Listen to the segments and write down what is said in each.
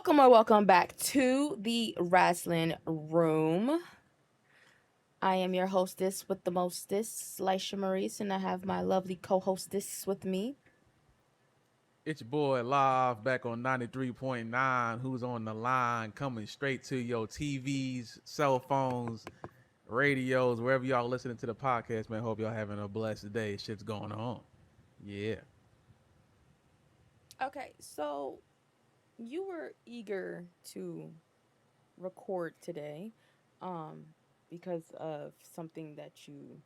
Welcome back to the Wrasslin Room. I am your hostess with the mostest, Lysha Maurice, and I have my lovely co-hostess with me. It's your boy live back on 93.9. Who's on the line? Coming straight to your TVs, cell phones, radios, wherever y'all listening to the podcast, man. Hope y'all having a blessed day. Shit's going on. Yeah. Okay, so you were eager to record today, um, because of something that you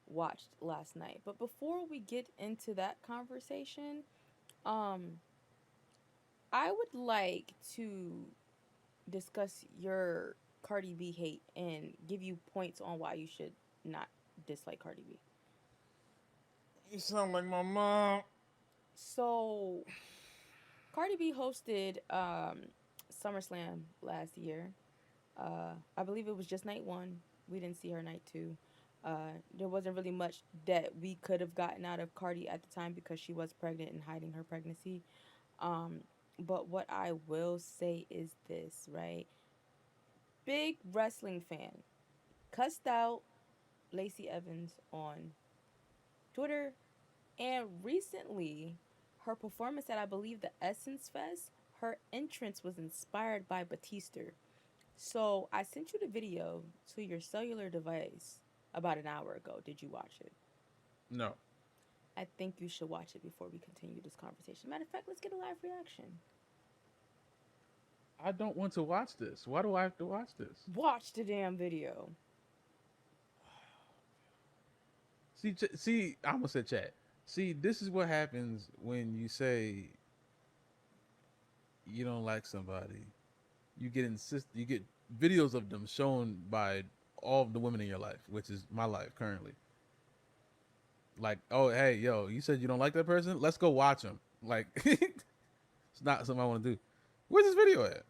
watched last night. But before we get into that conversation, um, I would like to discuss your Cardi B hate and give you points on why you should not dislike Cardi B. You sound like my mom. So, Cardi B hosted SummerSlam last year. I believe it was just night one. We didn't see her night two. There wasn't really much that we could have gotten out of Cardi at the time because she was pregnant and hiding her pregnancy. Um, but what I will say is this, right? Big wrestling fan. Cussed out Lacey Evans on Twitter, and recently her performance at, I believe, the Essence Fest, her entrance was inspired by Batista. So I sent you the video to your cellular device about an hour ago. Did you watch it? No. I think you should watch it before we continue this conversation. Matter of fact, let's get a live reaction. I don't want to watch this. Why do I have to watch this? Watch the damn video. See, I almost said chat. See, this is what happens when you say you don't like somebody. You get videos of them shown by all of the women in your life, which is my life currently. Like, oh hey, yo, you said you don't like that person? Let's go watch them. Like it's not something I want to do. Where's this video at?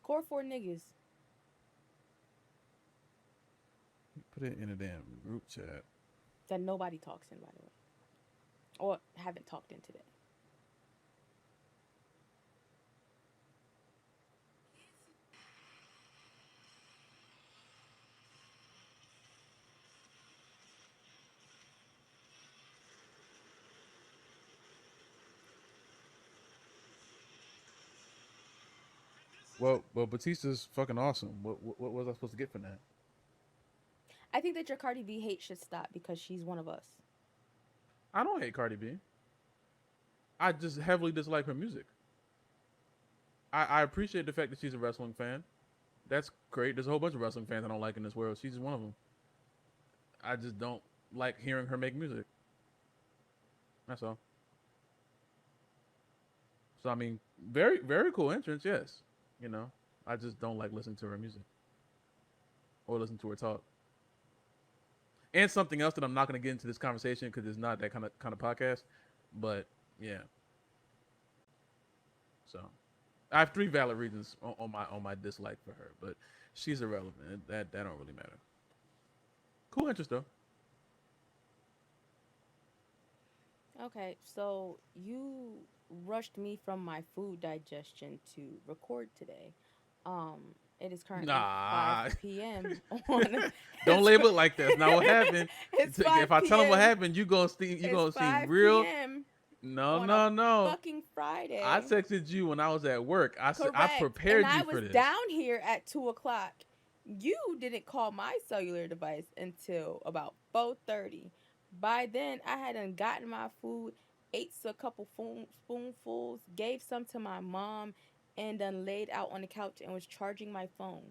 Core 4 niggas Put it in a damn group chat. that nobody talks in, by the way. Or haven't talked in today. Well, Batista's fucking awesome. What was I supposed to get from that? I think that your Cardi B hate should stop because she's one of us. I don't hate Cardi B. I just heavily dislike her music. I appreciate the fact that she's a wrestling fan. That's great. There's a whole bunch of wrestling fans I don't like in this world. She's just one of them. I just don't like hearing her make music. That's all. So I mean, very cool entrance, yes. You know, I just don't like listening to her music or listen to her talk. And something else that I'm not going to get into this conversation because it's not that kind of podcast. But yeah, so I have three valid reasons on my dislike for her, but she's irrelevant. That don't really matter. Cool interest though. Okay, so you rushed me from my food digestion to record today. It is currently Nah, 5 p.m. on don't it's, label it like that. It's not what happened. it's If I 5 tell them what p.m. happened, you It's gonna seem 5 real. p.m. No, on a no, no. fucking I Friday. texted you when I was at work. I Correct. And prepared I you for was this. down here at 2 o'clock. You didn't call my cellular device until about 4:30. By then, I hadn't gotten my food, ate a couple spoonfuls, gave some to my mom, and then laid out on the couch and was charging my phone.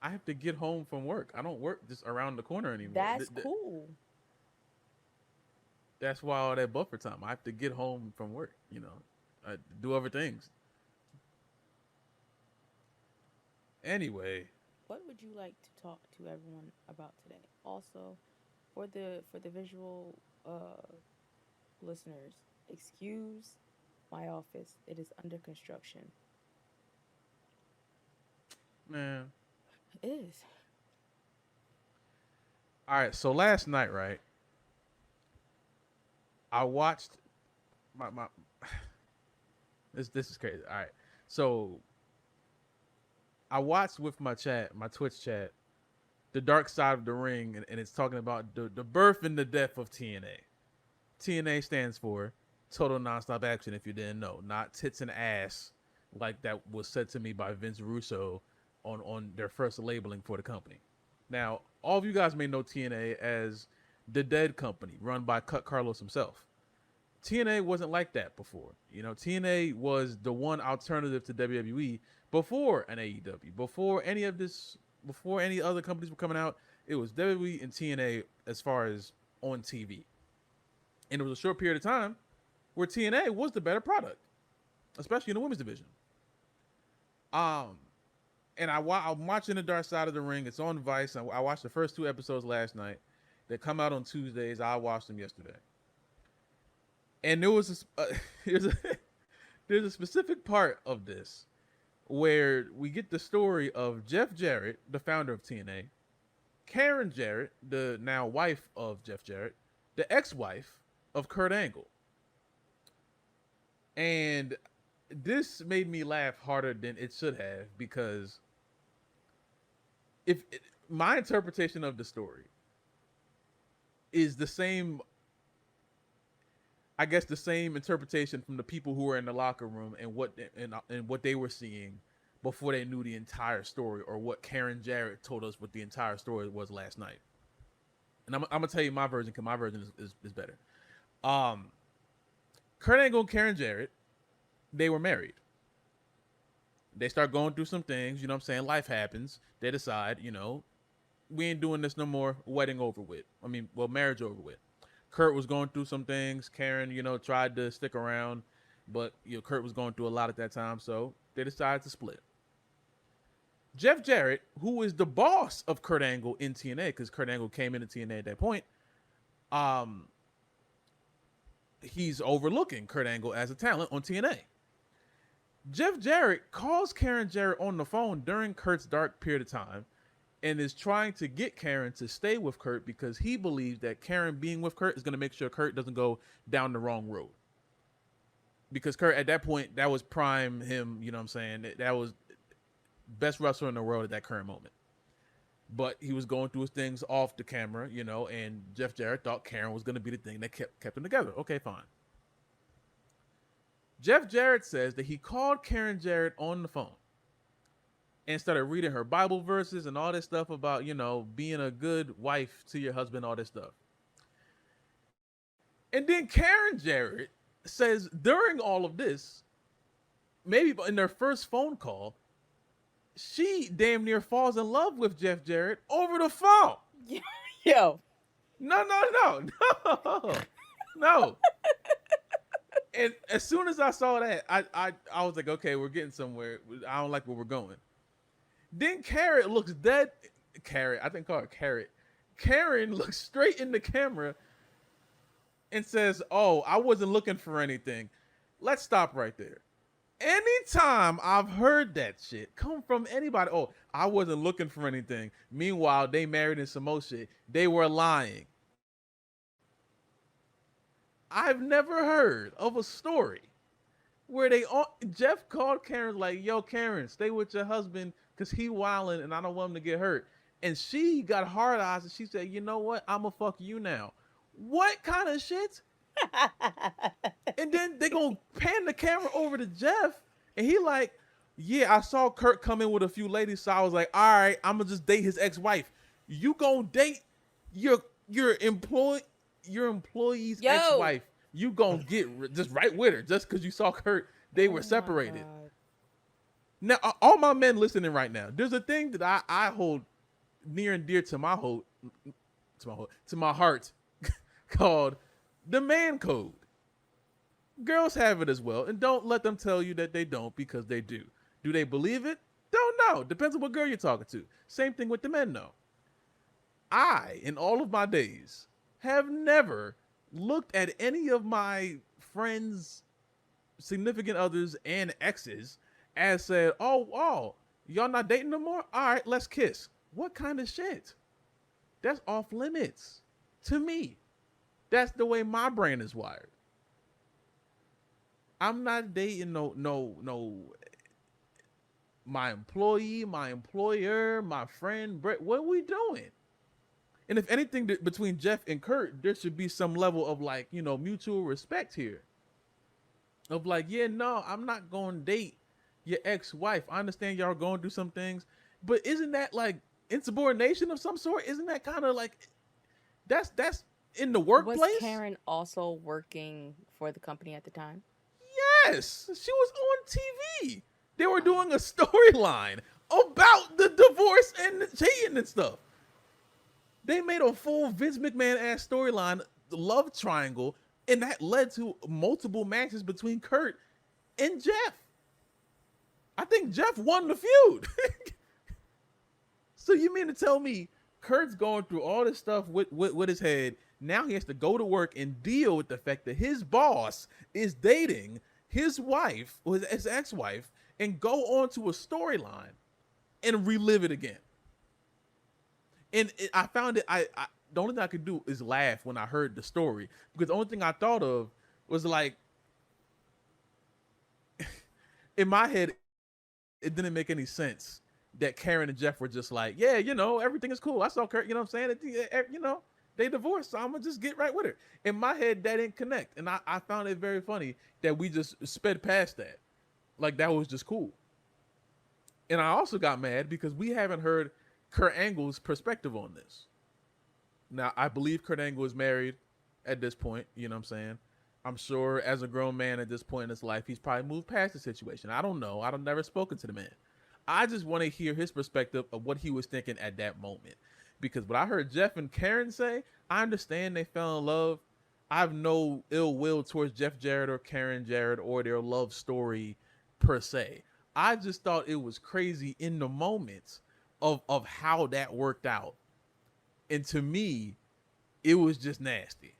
I have to get home from work. I don't work just around the corner anymore. That's cool. That's why all that buffer time. I have to get home from work. Do other things. Anyway, What would you like to talk to everyone about today? Also, for the visual listeners, excuse my office. It is under construction. man. It is. All right. So last night, right? I watched my. This is crazy. All right. So I watched with my Twitch chat, the Dark Side of the Ring, and it's talking about the birth and the death of TNA. TNA stands for Total Nonstop Action, if you didn't know, not tits and ass, like that was said to me by Vince Russo on their first labeling for the company. Now, all of you guys may know TNA as the Dead Company, run by Cut Carlos himself. TNA wasn't like that before. TNA was the one alternative to WWE before an AEW, before any other companies were coming out. It was WWE and TNA as far as on TV, and it was a short period of time where TNA was the better product, especially in the women's division. Um, and I'm watching The Dark Side of the Ring. It's on Vice. I watched the first 2 episodes last night. They come out on Tuesdays. I watched them yesterday. And there was there's a specific part of this where we get the story of Jeff Jarrett, the founder of TNA, Karen Jarrett, the now wife of Jeff Jarrett, the ex-wife of Kurt Angle. And this made me laugh harder than it should have, because my interpretation of the story is the same, I guess, the same interpretation from the people who were in the locker room and what they were seeing before they knew the entire story, or what Karen Jarrett told us what the entire story was last night. And I'm gonna tell you my version, because my version is better. Kurt Angle and Karen Jarrett, they were married. They start going through some things, life happens. They decide, we ain't doing this no more. Wedding over with. Marriage over with. Kurt was going through some things. Karen, tried to stick around, but Kurt was going through a lot at that time, so they decided to split. Jeff Jarrett, who is the boss of Kurt Angle in TNA, because Kurt Angle came into TNA at that point, he's overlooking Kurt Angle as a talent on TNA. Jeff Jarrett calls Karen Jarrett on the phone during Kurt's dark period of time and is trying to get Karen to stay with Kurt, because he believes that Karen being with Kurt is going to make sure Kurt doesn't go down the wrong road. Because Kurt, at that point, that was prime him, that was best wrestler in the world at that current moment. But he was going through his things off the camera, and Jeff Jarrett thought Karen was going to be the thing that kept them together. Okay, fine. Jeff Jarrett says that he called Karen Jarrett on the phone and started reading her Bible verses and all this stuff about, being a good wife to your husband, all this stuff. And then Karen Jarrett says during all of this, maybe in their first phone call, she damn near falls in love with Jeff Jarrett over the phone. Yo. No. And as soon as I saw that, I was like, okay, we're getting somewhere. I don't like where we're going. Then Carrot looks dead. Carrot, I think call her Carrot. Karen looks straight in the camera and says, "Oh, I wasn't looking for anything." Let's stop right there. Anytime I've heard that shit come from anybody, "Oh, I wasn't looking for anything." Meanwhile, they married in some more shit. They were lying. I've never heard of a story where Jeff called Karen like, "Yo, Karen, stay with your husband because he wilding and I don't want him to get hurt." And she got hard eyes and she said, "You know what? I'ma fuck you now." What kind of shit? And then they gonna pan the camera over to Jeff and he like, "Yeah, I saw Kurt come in with a few ladies, so I was like, all right, I'm gonna just date his ex-wife." You gonna date your employee's ex-wife? You gonna get just right with her just because you saw Kurt? They were separated. Now, all my men listening right now, there's a thing that I hold near and dear to my heart called the man code. Girls have it as well, and don't let them tell you that they don't, because they do. Do they believe it? Don't know. Depends on what girl you're talking to. Same thing with the men, though. I, in all of my days, have never looked at any of my friends, significant others, and exes as said, oh, y'all not dating no more? All right, let's kiss. What kind of shit? That's off limits to me. That's the way my brain is wired. I'm not dating no my employee, my employer, my friend. Brett, what are we doing? And if anything, between Jeff and Kurt, there should be some level of like, mutual respect here. Of like, yeah, no, I'm not going to date your ex-wife. I understand y'all going through some things, but isn't that like insubordination of some sort? Isn't that kind of like that's in the Was workplace? Karen also working for the company at the time? Yes, she was on TV. They were Oh. doing a storyline about the divorce and the cheating and stuff. They made a full Vince McMahon ass storyline, the love triangle, and that led to multiple matches between Kurt and Jeff. I think Jeff won the feud. So you mean to tell me Kurt's going through all this stuff with his head? Now he has to go to work and deal with the fact that his boss is dating his wife or his ex-wife and go on to a storyline and relive it again. And I found it. The only thing I could do is laugh when I heard the story because the only thing I thought of was like, in my head, it didn't make any sense that Karen and Jeff were just like, yeah, everything is cool. I saw Kurt, I'm saying? They divorced, so I'm going to just get right with her. In my head, that didn't connect. And I found it very funny that we just sped past that. Like, that was just cool. And I also got mad because we haven't heard Kurt Angle's perspective on this. Now, I believe Kurt Angle is married at this point, you know what I'm saying? I'm sure as a grown man at this point in his life, he's probably moved past the situation. I don't know. I've never spoken to the man. I just want to hear his perspective of what he was thinking at that moment. Because what I heard Jeff and Karen say, I understand they fell in love. I have no ill will towards Jeff Jarrett or Karen Jarrett or their love story per se. I just thought it was crazy in the moment of how that worked out. And to me, it was just nasty.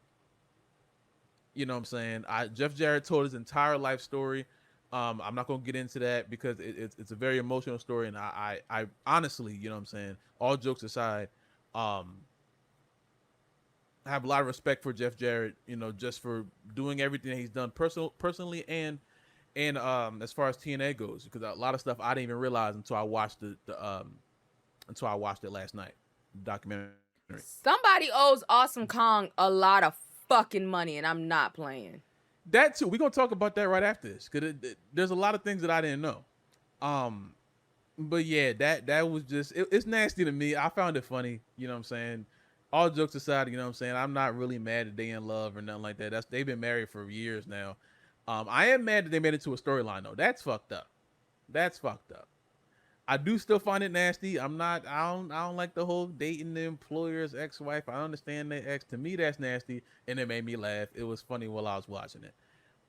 You know what I'm saying? Jeff Jarrett told his entire life story. I'm not gonna get into that because it's a very emotional story, and I honestly, you know what I'm saying, all jokes aside, I have a lot of respect for Jeff Jarrett, just for doing everything that he's done personally and as far as TNA goes, because a lot of stuff I didn't even realize until I watched until I watched it last night, the documentary. Somebody owes Awesome Kong a lot of fucking money, and I'm not playing. That too. We're gonna talk about that right after this because there's a lot of things that I didn't know. But yeah, that was just it's nasty to me. I found it funny. You know what I'm saying? All jokes aside, you know what I'm saying? I'm not really mad that they in love or nothing like that. They've been married for years now. I am mad that they made it to a storyline though. That's fucked up. That's fucked up. I do still find it nasty. I don't like the whole dating the employer's ex-wife. I understand their ex. To me, that's nasty, and it made me laugh. It was funny while I was watching it.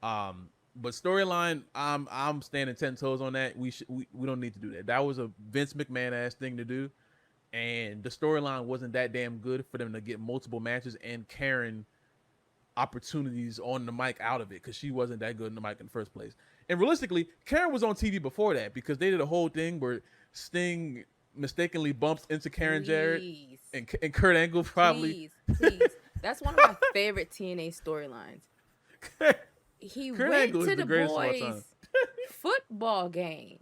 But storyline, I'm standing 10 toes on that. We don't need to do that. That was a Vince McMahon ass thing to do, and the storyline wasn't that damn good for them to get multiple matches and Karen opportunities on the mic out of it because she wasn't that good in the mic in the first place. And realistically, Karen was on TV before that because they did a whole thing where Sting mistakenly bumps into Karen Jarrett and Kurt Angle probably. Please. That's one of my favorite TNA storylines. He Kurt went Angle to is the greatest of all boys' time. football game.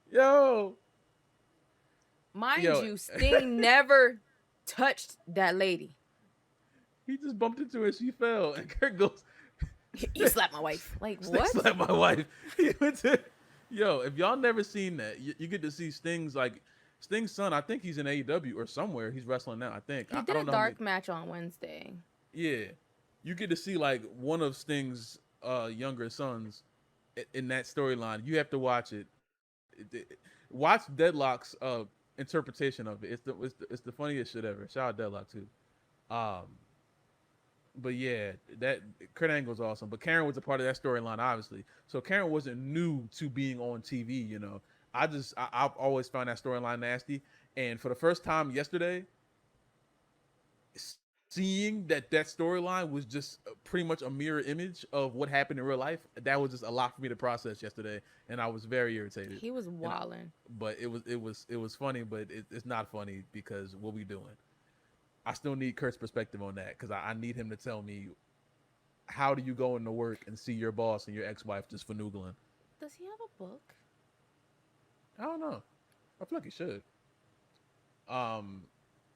Yo, Mind you, Sting never touched that lady. He just bumped into her. She fell, and Kurt goes, "You slapped my wife." Like, Sting what? slapped my wife. Yo, if y'all never seen that, you get to see Sting's son. I think he's in AEW or somewhere. He's wrestling now. I think He I did don't a know. dark match on Wednesday. Yeah, you get to see like one of Sting's younger sons in that storyline. You have to watch it. Watch Deadlock's interpretation of it. It's the funniest shit ever. Shout out Deadlock too. Um, but yeah, that Kurt Angle's awesome. But Karen was a part of that storyline, obviously. So Karen wasn't new to being on TV. I've always found that storyline nasty. And for the first time yesterday, seeing that storyline was just pretty much a mirror image of what happened in real life, that was just a lot for me to process yesterday, and I was very irritated. He was wilding. But it was funny, but it's not funny because what we doing? I still need Kurt's perspective on that because I need him to tell me how do you go into work and see your boss and your ex-wife just fanoogling. Does he have a book? I don't know. I feel like he should. Um,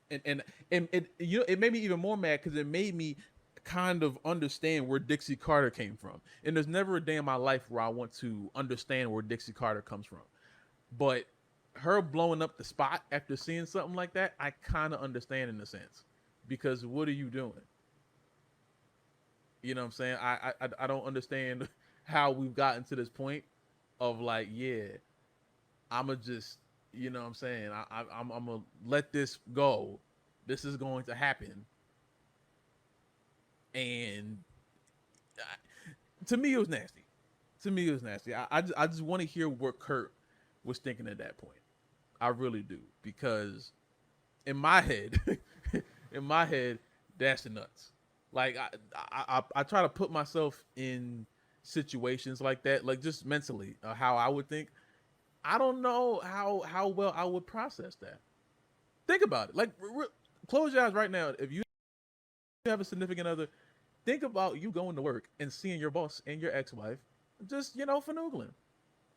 and it it made me even more mad because it made me kind of understand where Dixie Carter came from. And there's never a day in my life where I want to understand where Dixie Carter comes from. But her blowing up the spot after seeing something like that, I kind of understand in a sense. Because what are you doing? You know what I'm saying? I don't understand how we've gotten to this point of like, yeah, I'ma just, you know what I'm saying? I'm gonna let this go. This is going to happen, and to me, it was nasty. To me, it was nasty. I just want to hear what Kurt was thinking at that point. I really do because in my head, in my head, that's the nuts. Like I try to put myself in situations like that, like just mentally, how I would think. I don't know how well I would process that. Think about it. Like close your eyes right now. If you have a significant other, think about you going to work and seeing your boss and your ex-wife just finugling,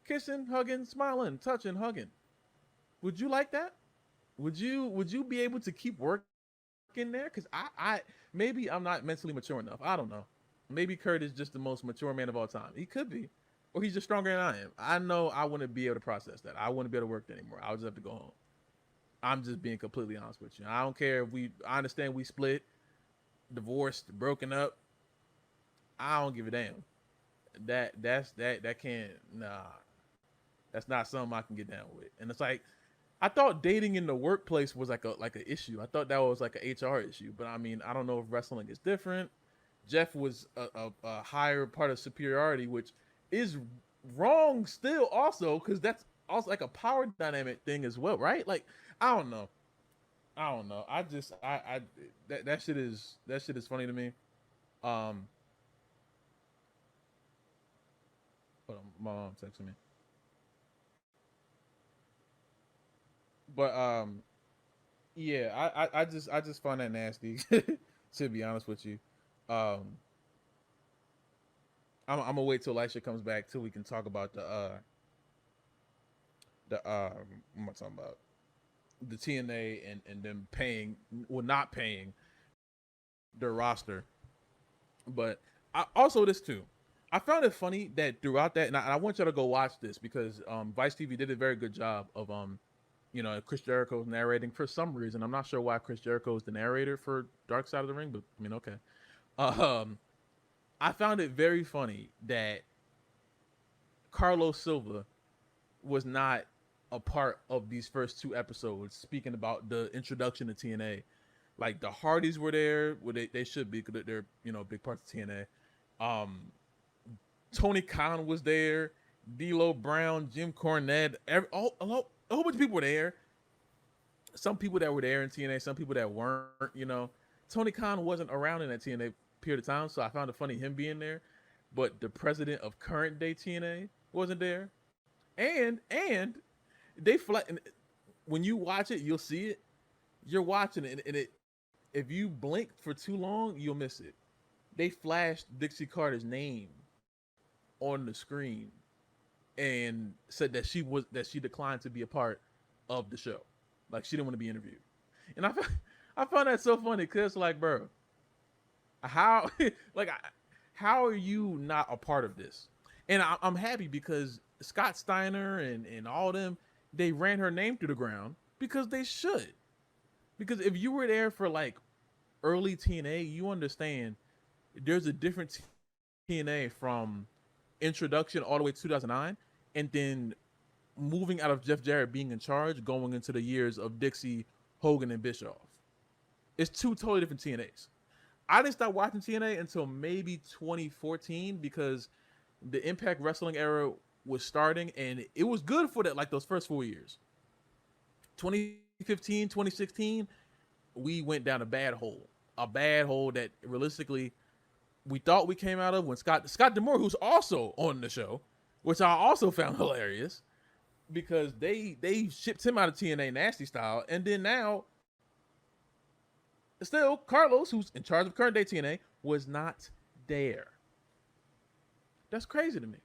kissing, hugging, smiling, touching, hugging. Would you like that? Would you be able to keep working there? Because I maybe I'm not mentally mature enough. I don't know. Maybe Kurt is just the most mature man of all time. He could be, or he's just stronger than I am. I know I wouldn't be able to process that. I wouldn't be able to work there anymore. I would just have to go home. I'm just being completely honest with you. I don't care if we. I understand we split, divorced, broken up. I don't give a damn. That can't. Nah, that's not something I can get down with. And it's like I thought dating in the workplace was like an issue. I thought that was like an HR issue, but I mean, I don't know if wrestling is different. Jeff was a higher part of superiority, which is wrong still, also because that's also like a power dynamic thing as well, right? Like I don't know, I don't know. I just I that shit is funny to me. Um, hold on, my mom texting me, but yeah, I just find that nasty. To be honest with you, um, I'm gonna wait till Lysha comes back till we can talk about the what am I talking about? The TNA and them paying, well, not paying their roster. But also this too. I found it funny that throughout that, and I want y'all to go watch this because Vice TV did a very good job of Chris Jericho's narrating for some reason. I'm not sure why Chris Jericho is the narrator for Dark Side of the Ring, but I mean, okay. Um, I found it very funny that Carlos Silva was not a part of these first two episodes, speaking about the introduction to TNA. Like the Hardys were there, well, they should be because they're big parts of TNA. Tony Khan was there, D'Lo Brown, Jim Cornette, a whole bunch of people were there. Some people that were there in TNA, some people that weren't. Tony Khan wasn't around in that TNA period of time, so I found it funny him being there. But the president of current day TNA wasn't there, and they flat. When you watch it, you'll see it. You're watching it, and if you blink for too long, you'll miss it. They flashed Dixie Carter's name on the screen and said that she declined to be a part of the show, like she didn't want to be interviewed. And I found that so funny because like, bro, how like how are you not a part of this? And I'm happy because Scott Steiner and all them, they ran her name through the ground because they should. Because if you were there for like early TNA, you understand there's a different TNA from introduction all the way to 2009, and then moving out of Jeff Jarrett being in charge, going into the years of Dixie, Hogan, and Bischoff. It's two totally different TNAs. I didn't start watching TNA until maybe 2014 because the Impact Wrestling era was starting, and it was good for that, like those first 4 years. 2015, 2016, we went down a bad hole that realistically we thought we came out of when Scott D'Amore, who's also on the show, which I also found hilarious because they shipped him out of TNA Nasty Style, and then now still Carlos, who's in charge of current day TNA, was not there. That's crazy to me.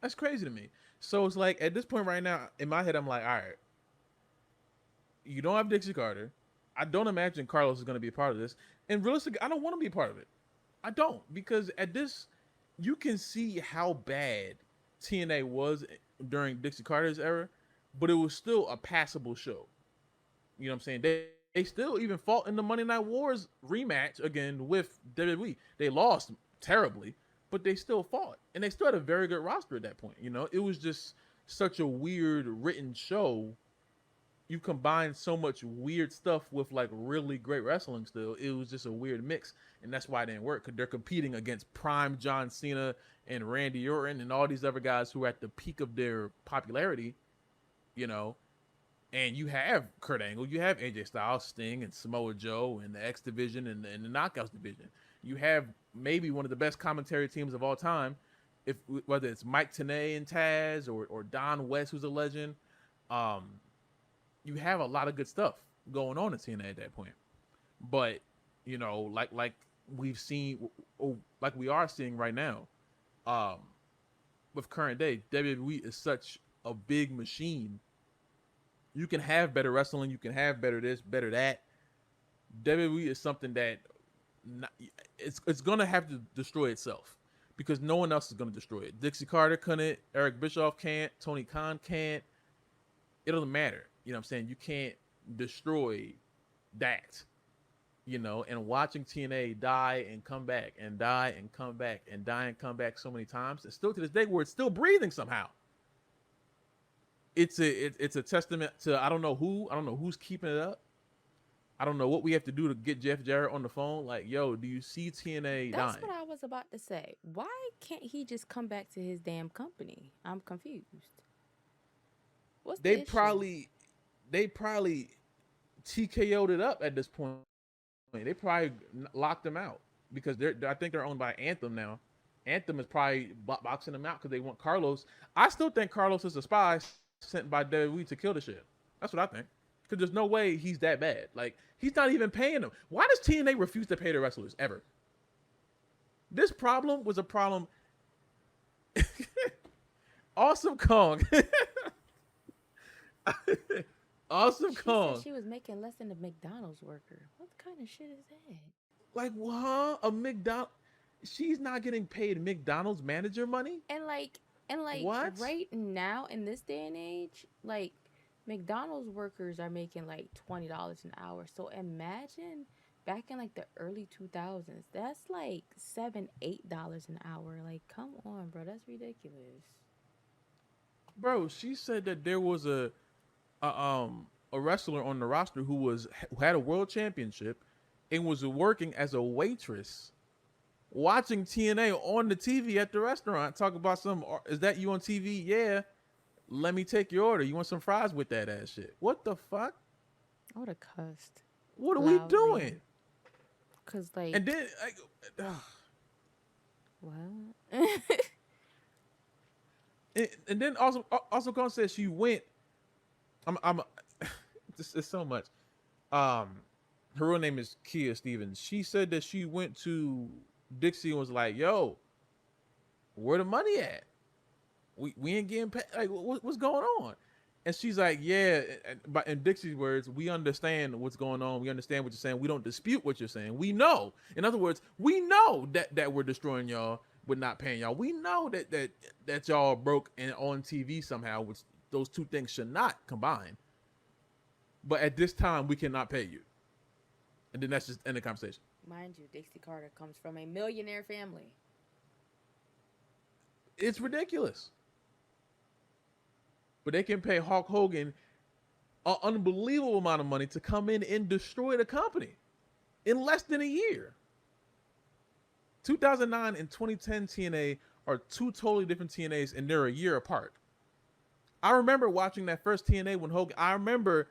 That's crazy to me. So it's like at this point right now, in my head, I'm like, all right, you don't have Dixie Carter. I don't imagine Carlos is going to be a part of this. And realistically, I don't want to be a part of it. I don't, because at this, you can see how bad TNA was during Dixie Carter's era, but it was still a passable show. You know what I'm saying? They still even fought in the Monday Night Wars rematch again with WWE. They lost terribly, but they still fought, and they still had a very good roster at that point. You know, it was just such a weird written show. You combine so much weird stuff with like really great wrestling still. It was just a weird mix, and that's why it didn't work, because they're competing against prime John Cena and Randy Orton and all these other guys who are at the peak of their popularity, you know. And you have Kurt Angle, you have AJ Styles, Sting, and Samoa Joe, and the X Division and the Knockouts Division. You have maybe one of the best commentary teams of all time, if whether it's Mike Tenay and Taz or Don West, who's a legend. You have a lot of good stuff going on in TNA at that point. But you know, like we've seen, or like we are seeing right now, with current day, WWE is such a big machine. You can have better wrestling, you can have better this, better that. WWE is something that it's gonna have to destroy itself, because no one else is gonna destroy it. Dixie Carter couldn't, Eric Bischoff can't, Tony Khan can't. It doesn't matter. You know what I'm saying? You can't destroy that. You know, and watching TNA die and come back and die and come back and die and come back so many times, and still to this day where it's still breathing somehow. It's a testament to I don't know who's keeping it up. I don't know what we have to do to get Jeff Jarrett on the phone. Like, yo, do you see TNA That's dying? what I was about to say. Why can't he just come back to his damn company? I'm confused. What's They the issue? probably TKO'd it up at this point. They probably locked them out, because I think they're owned by Anthem now. Anthem is probably boxing them out because they want Carlos. I still think Carlos is a spy sent by WWE to kill the shit. That's what I think. Because there's no way he's that bad. Like, he's not even paying them. Why does TNA refuse to pay the wrestlers ever? This problem was a problem. Awesome Kong. Awesome She said Kong. she was making less than a McDonald's worker. What kind of shit is that? Like, huh? A McDonald. She's not getting paid McDonald's manager money? And like and What? right now in this day and age, like McDonald's workers are making like $20 an hour. So imagine back in like the early 2000s, that's like $7, $8 an hour. Like, come on, bro, that's ridiculous. Bro, she said that there was a wrestler on the roster who had a world championship and was working as a waitress, watching TNA on the TV at the restaurant, talking about is that you on TV? Yeah. Let me take your order. You want some fries with that ass shit? What the fuck? I would have cussed What are we loudly. doing? Cause And like then, what? and then also Khan says she went. I'm this is so much. Her real name is Kia Stevens. She said that she went to Dixie and was like, "Yo, where the money at? We ain't getting paid. Like, what's going on?" And she's like, "Yeah." But in Dixie's words, we understand what's going on. We understand what you're saying. We don't dispute what you're saying. We know. In other words, we know that we're destroying y'all, but not paying y'all. We know that y'all broke and on TV somehow, which those two things should not combine. But at this time, we cannot pay you. And then that's just end the conversation. Mind you, Dixie Carter comes from a millionaire family. It's ridiculous. But they can pay Hulk Hogan an unbelievable amount of money to come in and destroy the company in less than a year. 2009 and 2010 TNA are two totally different TNAs, and they're a year apart. I remember watching that first TNA when Hogan. I remember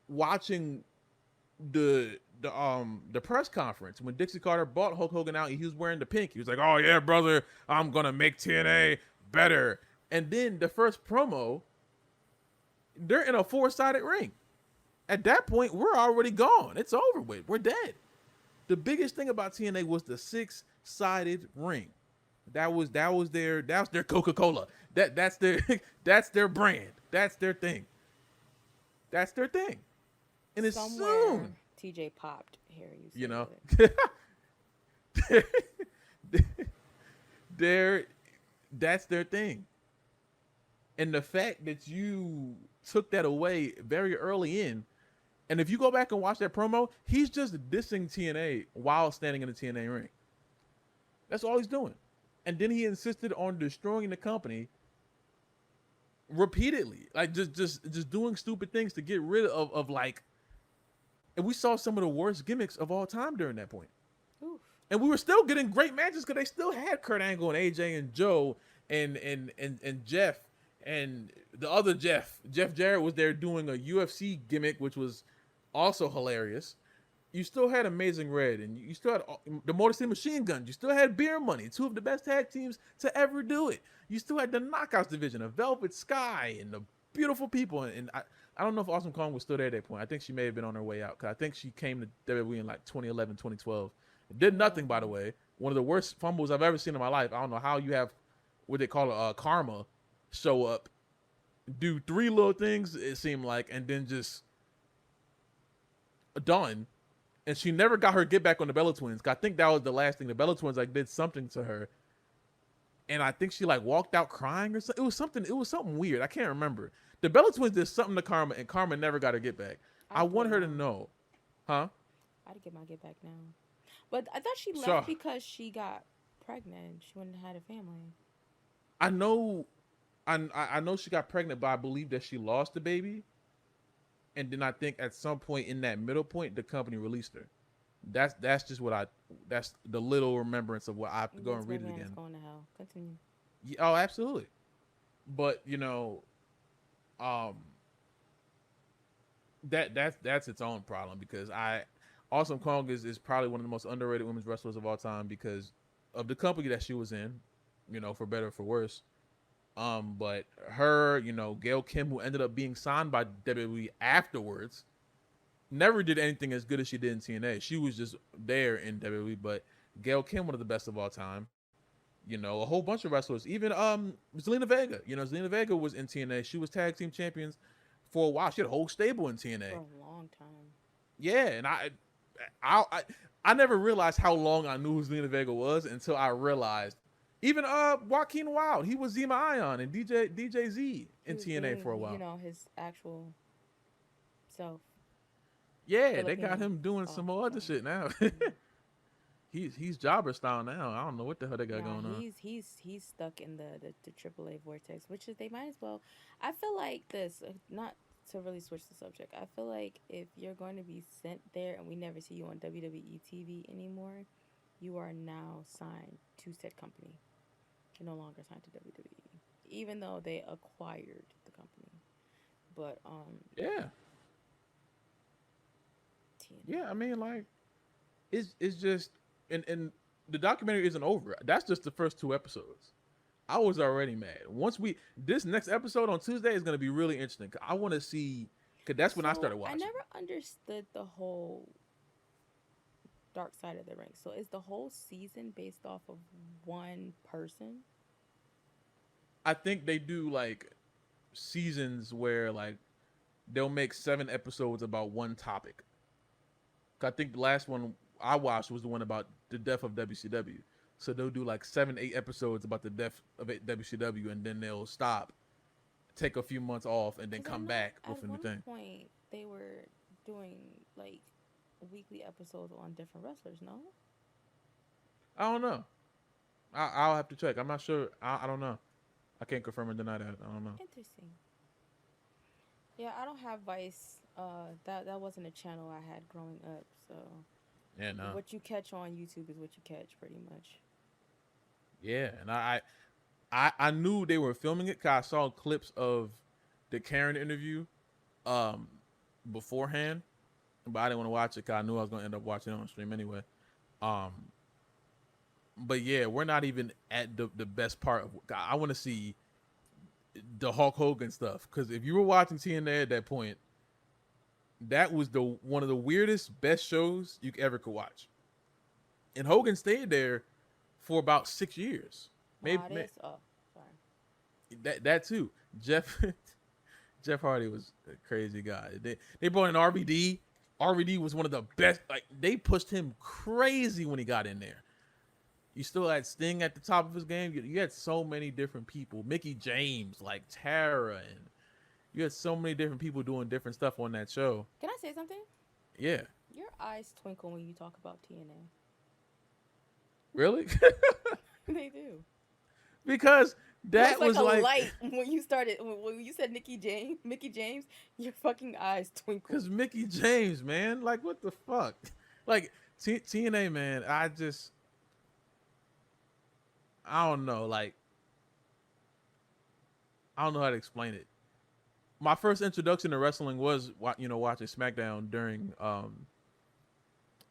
watching the press conference when Dixie Carter bought Hulk Hogan out. He was wearing the pink. He was like, "Oh yeah, brother, I'm gonna make TNA better." And then the first promo, they're in a four-sided ring. At that point, we're already gone. It's over with. We're dead. The biggest thing about TNA was the six-sided ring. That's their Coca-Cola. That's their that's their brand. That's their thing. That's their thing. And as Somewhere soon, TJ popped. Here you you say know, it. they're that's their thing. And the fact that you took that away very early in, and if you go back and watch that promo, he's just dissing TNA while standing in the TNA ring. That's all he's doing. And then he insisted on destroying the company repeatedly, like just doing stupid things to get rid of like. And we saw some of the worst gimmicks of all time during that point. Oof. And we were still getting great matches because they still had Kurt Angle and AJ and Joe and Jeff and the other Jeff Jarrett was there doing a UFC gimmick, which was also hilarious. You still had Amazing Red, and you still had the Motor City Machine Guns. You still had Beer Money, two of the best tag teams to ever do it. You still had the Knockouts division, a Velvet Sky, and the beautiful people. And I don't know if Awesome Kong was still there at that point. I think she may have been on her way out because I think she came to WWE in like 2011, 2012. Did nothing, by the way. One of the worst fumbles I've ever seen in my life. I don't know how you have what they call Karma show up, do three little things, it seemed like, and then just done. And she never got her get back on the Bella Twins. I think that was the last thing. The Bella Twins like did something to her, and I think she like walked out crying or something. It was something weird. I can't remember. The Bella Twins did something to Karma, and Karma never got her get back. I want her to know, huh? I'd get my get back now. But I thought she left So because she got pregnant. She wouldn't have had a family. I know, I know she got pregnant, but I believe that she lost the baby, and then I think at some point in that middle point, the company released her. That's just what that's the little remembrance of what I have to go and read it again. Going to hell. Continue. Yeah, oh, absolutely. But um, that's its own problem because Awesome Kong is probably one of the most underrated women's wrestlers of all time because of the company that she was in, for better or for worse. But her, Gail Kim, who ended up being signed by WWE afterwards, never did anything as good as she did in TNA. She was just there in WWE, but Gail Kim, one of the best of all time. A whole bunch of wrestlers, even Zelina Vega. Zelina Vega was in TNA. She was tag team champions for a while. She had a whole stable in TNA for a long time. Yeah, and I never realized how long I knew who Zelina Vega was until I realized even Joaquin Wilde, he was Zema Ion and DJ Z in TNA for a while. His actual self. Yeah, Filipino. they got him doing some more other shit now. He's jobber style now. I don't know what the hell they got going on. He's stuck in the AAA vortex, which is they might as well. I feel like this, not to really switch the subject. I feel like if you're going to be sent there and we never see you on WWE TV anymore, you are now signed to said company. You're no longer signed to WWE, even though they acquired the company. But yeah, TNA. yeah. I mean, like, it's just and the documentary isn't over. That's just the first 2 episodes. I was already mad. This next episode on Tuesday is going to be really interesting. I want to see, because that's when I started watching. I never understood the whole dark side of the ring. So is the whole season based off of one person? I think they do like seasons where like they'll make 7 episodes about one topic. I think the last one I watched was the one about the death of WCW. So they'll do like 7, 8 episodes about the death of WCW, and then they'll stop, take a few months off, and then come back with a new thing. At one point, they were doing like weekly episodes on different wrestlers. No, I don't know. I'll have to check. I'm not sure. I don't know. I can't confirm or deny that. I don't know. Interesting. Yeah, I don't have Vice. That wasn't a channel I had growing up. So yeah, no. What you catch on YouTube is what you catch, pretty much. Yeah, and I knew they were filming it because I saw clips of the Karen interview beforehand, but I didn't want to watch it because I knew I was going to end up watching it on stream anyway. But yeah, we're not even at the best part of. I want to see the Hulk Hogan stuff because if you were watching TNA at that point, that was one of the weirdest, best shows you ever could watch. And Hogan stayed there for about 6 years. Maybe, Oh, sorry. that too. Jeff Jeff Hardy was a crazy guy. They brought in RVD. RVD was one of the best. Like they pushed him crazy when he got in there. You still had Sting at the top of his game. You had so many different people. Mickey James, like Tara, and you had so many different people doing different stuff on that show. Can I say something? Yeah. Your eyes twinkle when you talk about TNA. Really? They do. Because That's that like was a like light when you started when you said Mickey James, your fucking eyes twinkle. because Mickey James, man. Like what the fuck? Like TNA, man. I don't know. Like I don't know how to explain it. My first introduction to wrestling was watching SmackDown during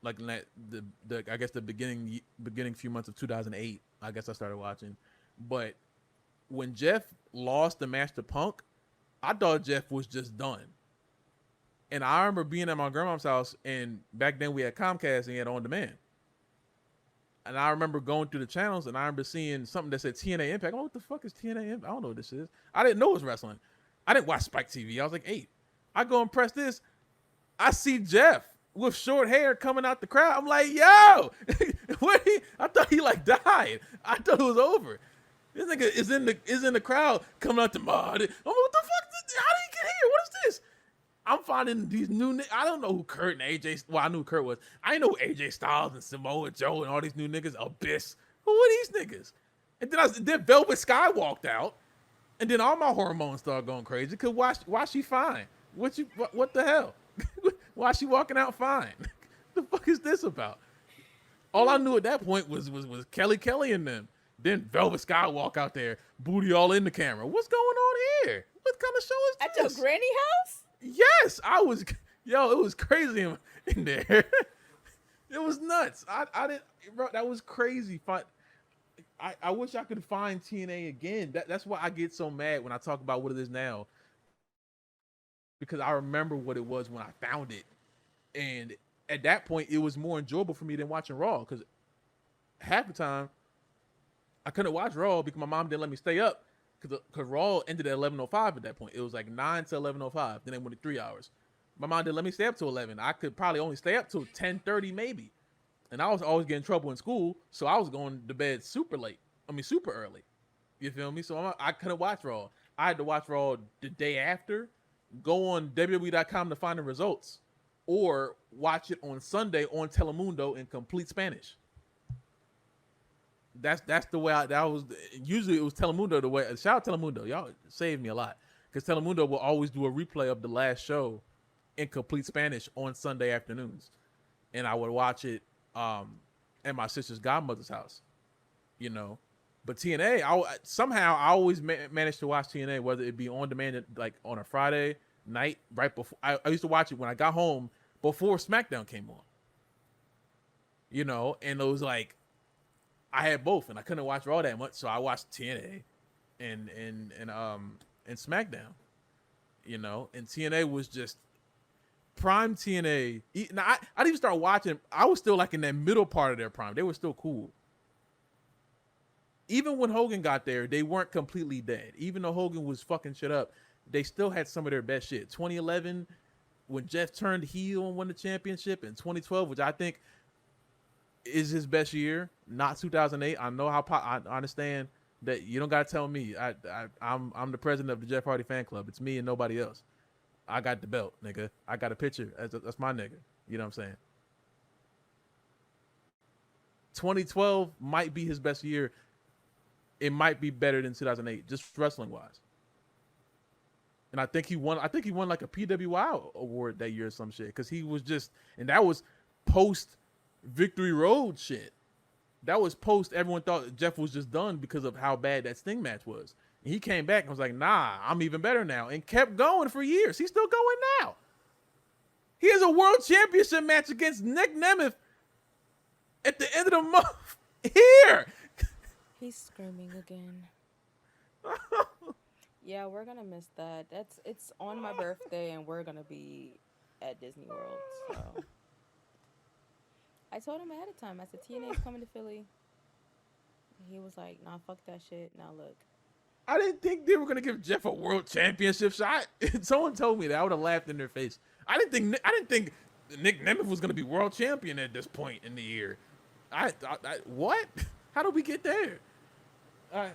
like the I guess the beginning few months of 2008. I guess I started watching, but when Jeff lost the match to Punk, I thought Jeff was just done. And I remember being at my grandma's house, and back then we had Comcast and he had on demand. And I remember going through the channels, and I remember seeing something that said TNA Impact. Oh, what the fuck is TNA Impact? I don't know what this is. I didn't know it was wrestling. I didn't watch Spike TV. I was like 8. I go and press this. I see Jeff with short hair coming out the crowd. I'm like, yo, I thought he like died. I thought it was over. This nigga is in the crowd coming out the mud. I'm like, what the fuck? How did he get here? What is this? I'm finding these new niggas. I don't know who Kurt and AJ. Well, I knew who Kurt was. I didn't know who AJ Styles and Samoa Joe and all these new niggas. Abyss. Who are these niggas? And then Velvet Sky walked out, and then all my hormones started going crazy. Cause why she fine? What the hell? Why she walking out fine? The fuck is this about? All I knew at that point was Kelly and them. Then Velvet Sky walk out there, booty all in the camera. What's going on here? What kind of show is At this? your granny house? Yes, it was crazy in there. It was nuts. I didn't, bro, that was crazy. I wish I could find TNA again. That's why I get so mad when I talk about what it is now. Because I remember what it was when I found it. And at that point, it was more enjoyable for me than watching Raw. Because half the time, I couldn't watch Raw because my mom didn't let me stay up. Because Raw ended at 11:05 at that point. It was like 9 to 11:05. Then they went to 3 hours. My mom didn't let me stay up till 11. I could probably only stay up till 10:30 maybe. And I was always getting in trouble in school. So I was going to bed super early. You feel me? So I couldn't watch Raw. I had to watch Raw the day after. Go on WWE.com to find the results. Or watch it on Sunday on Telemundo in complete Spanish. That's the way that was. Usually it was Telemundo the way. Shout out Telemundo, y'all saved me a lot because Telemundo will always do a replay of the last show in complete Spanish on Sunday afternoons, and I would watch it at my sister's godmother's house, But TNA, somehow I always managed to watch TNA, whether it be on demand like on a Friday night right before. I used to watch it when I got home before SmackDown came on, and it was like. I had both, and I couldn't watch Raw that much, so I watched TNA and SmackDown, and TNA was just prime TNA. Now I didn't even start watching. I was still like in that middle part of their prime. They were still cool. Even when Hogan got there, they weren't completely dead. Even though Hogan was fucking shit up, they still had some of their best shit. 2011, when Jeff turned heel and won the championship, and 2012, which I think is his best year, not 2008. I know how I understand that you don't gotta tell me. I'm the president of the Jeff Hardy fan club. It's me and nobody else. I got the belt, nigga. I got a picture. That's my nigga. You know what I'm saying? 2012 might be his best year. It might be better than 2008, just wrestling wise. And I think he won like a PWI award that year or some shit because he was just, and that was post Victory Road shit. That was post everyone thought Jeff was just done because of how bad that Sting match was. And he came back and was like, nah, I'm even better now. And kept going for years. He's still going now. He has a world championship match against Nick Nemeth at the end of the month. Here. He's screaming again. Yeah, we're gonna miss that. It's on my birthday and we're gonna be at Disney World, so I told him ahead of time. I said TNA's coming to Philly. He was like, "Nah, fuck that shit." Now look, I didn't think they were gonna give Jeff a world championship shot. Someone told me that I would have laughed in their face. I didn't think Nick Nemeth was gonna be world champion at this point in the year. What? How did we get there? I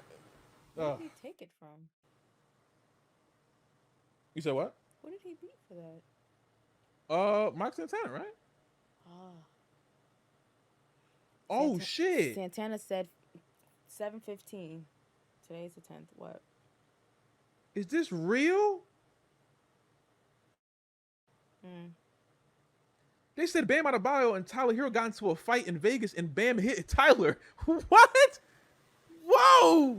who did uh, he take it from? you said what? Who did he beat for that? Mike Santana, right? Ah, Oh shit! Santana said 7:15. Today's the 10th. What? Is this real? Hmm. They said Bam Adebayo and Tyler Hero got into a fight in Vegas, and Bam hit Tyler. What? Whoa!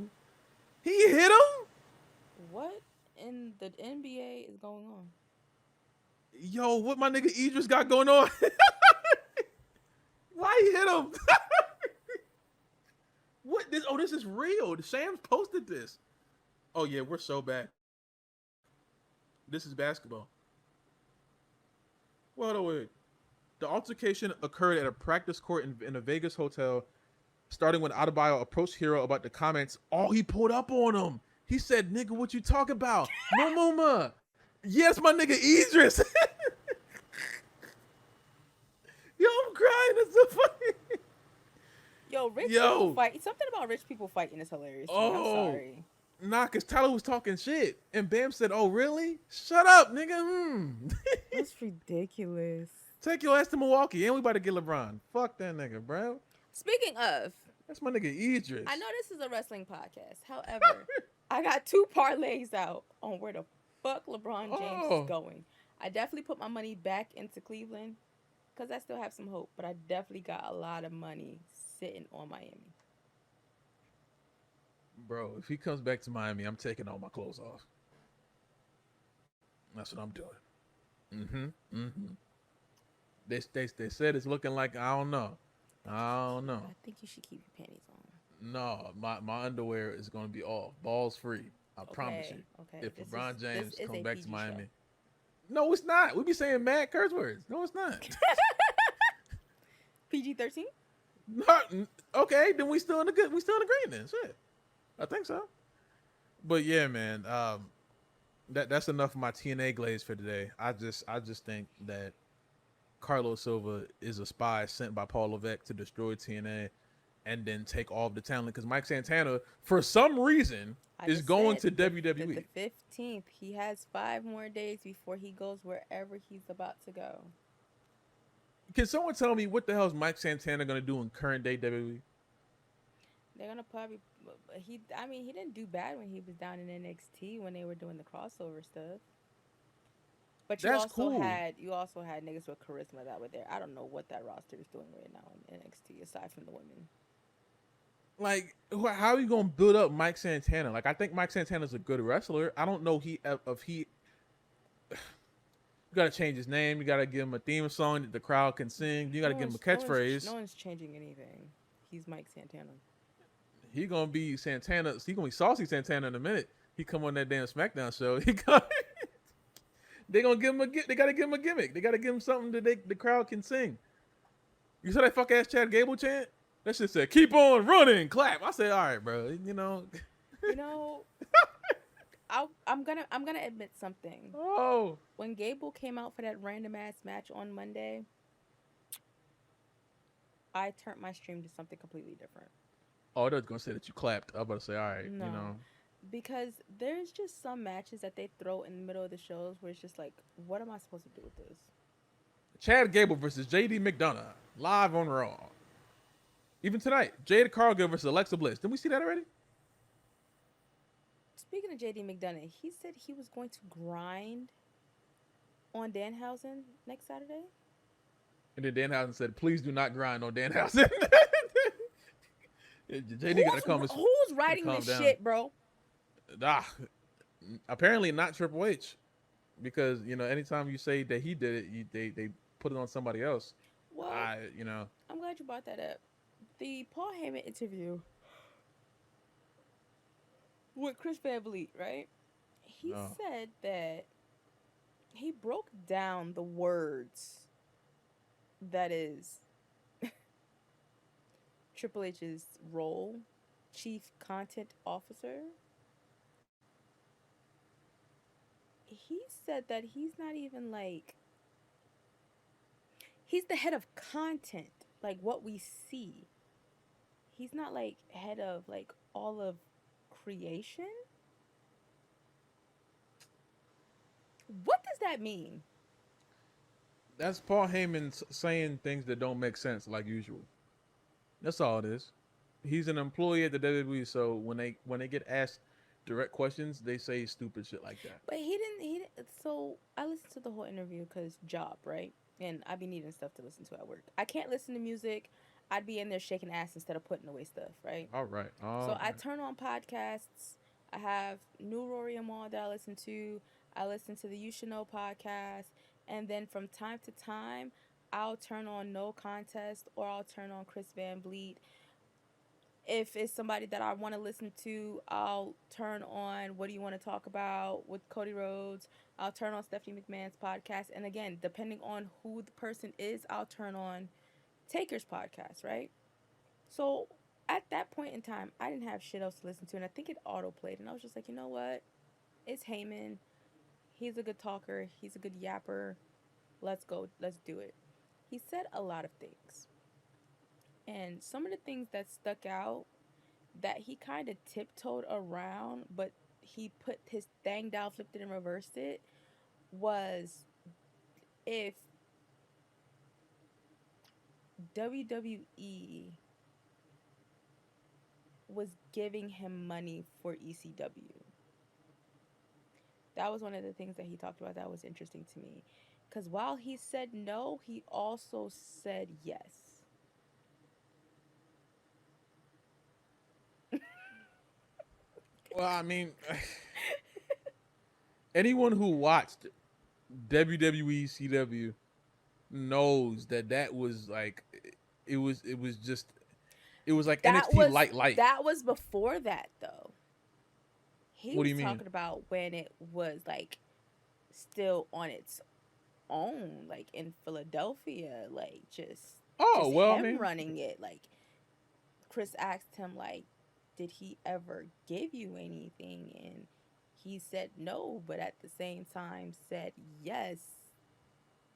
He hit him? What in the NBA is going on? Yo, what my nigga Idris got going on? Why he hit him? What? This? Oh, this is real. Shams posted this. Oh yeah, we're so bad. This is basketball. Well, no, wait. The altercation occurred at a practice court in a Vegas hotel, starting when Adebayo approached Hero about the comments. Oh, he pulled up on him. He said, "Nigga, what you talk about? No, mama. Yes, my nigga Idris." Yo, I'm crying. That's so funny. Yo, rich people Yo. fight. Something about rich people fighting is hilarious. To me. I'm Oh. sorry. Nah, because Tyler was talking shit. And Bam said, "Oh, really? Shut up, nigga. That's ridiculous. Take your ass to Milwaukee. And we about to get LeBron. Fuck that nigga, bro. Speaking of, That's my nigga Idris." I know this is a wrestling podcast. However, I got two parlays out on where the fuck LeBron James Oh. is going. I definitely put my money back into Cleveland because I still have some hope, but I definitely got a lot of money sitting on Miami. Bro, if he comes back to Miami, I'm taking all my clothes off. That's what I'm doing. They said it's looking like, I don't know. I think you should keep your panties on. No, my underwear is going to be off. Balls free. I promise you. Okay. If LeBron James this is comes a back PG to Miami. show. No, it's not. We be saying mad curse words. No, it's not. PG-13? Okay, then we still in the good. We still in the green then. Shit. I think so. But yeah, man. That's enough of my TNA glaze for today. I just think that Carlos Silva is a spy sent by Paul Levesque to destroy TNA and then take all of the talent because Mike Santana, for some reason, is going to WWE. The 15th. He has 5 more days before he goes wherever he's about to go. Can someone tell me what the hell is Mike Santana going to do in current day WWE? They're gonna probably he didn't do bad when he was down in NXT when they were doing the crossover stuff. But That's cool. You also had niggas with charisma that were there. I don't know what that roster is doing right now in NXT aside from the women. Like, how are you gonna build up Mike Santana? Like, I think Mike Santana's a good wrestler. I don't know if he. You gotta change his name. You gotta give him a theme song that the crowd can sing. You gotta give him a catchphrase. No one's changing anything. He's Mike Santana. He gonna be Santana. He gonna be saucy Santana in a minute. He come on that damn SmackDown show. They gonna give him They gotta give him a gimmick. They gotta give him something that the crowd can sing. You saw that fuck ass Chad Gable chant? That shit said, "Keep on running, clap." I said, "All right, bro. You know." I'm gonna admit something. Oh. When Gable came out for that random ass match on Monday, I turned my stream to something completely different. Oh, I was gonna say that you clapped. I was about to say, all right, No. you know. Because there's just some matches that they throw in the middle of the shows where it's just like, what am I supposed to do with this? Chad Gable versus JD McDonough live on Raw. Even tonight, Jade Cargill versus Alexa Bliss. Didn't we see that already? Speaking of JD McDonough, he said he was going to grind on Danhausen next Saturday. And then Danhausen said, "Please do not grind on Danhausen." JD got to come. Who's writing this shit, bro? Apparently not Triple H, because anytime you say that he did it, they put it on somebody else. Well, I'm glad you brought that up. The Paul Heyman interview with Chris Van Vliet, right? He said that he broke down the words that is Triple H's role chief content officer, he said that he's not even like, he's the head of content, like what we see. He's not like head of like all of creation. What does that mean? That's Paul Heyman saying things that don't make sense, like usual. That's all it is. He's an employee at the WWE, so when they get asked direct questions, they say stupid shit like that. But he didn't. He didn't, so I listened to the whole interview because job, right? And I be needing stuff to listen to at work. I can't listen to music. I'd be in there shaking ass instead of putting away stuff, right? All right, So all I right. turn on podcasts. I have New Rory Amal that I listen to. I listen to the You Should Know podcast, and then from time to time, I'll turn on No Contest or I'll turn on Chris Van Vliet. If it's somebody that I want to listen to, I'll turn on What Do You Want to Talk About with Cody Rhodes. I'll turn on Stephanie McMahon's podcast. And again, depending on who the person is, I'll turn on Taker's podcast, right? So at that point in time, I didn't have shit else to listen to. And I think it auto played. And I was just like, you know what? It's Heyman. He's a good talker. He's a good yapper. Let's go. Let's do it. He said a lot of things. And some of the things that stuck out that he kind of tiptoed around, but he put his thing down, flipped it, and reversed it, was if WWE was giving him money for ECW. That was one of the things that he talked about that was interesting to me. Because while he said no, he also said yes. Well, I mean, anyone who watched WWE CW knows that that was like it was just it was like That NXT was light. that was before that though. He What do was you mean? talking about when it was like still on its own, like in Philadelphia, like Oh just well, I him mean, running it. Like Chris asked him, like, did he ever give you anything? And he said no, but at the same time said yes.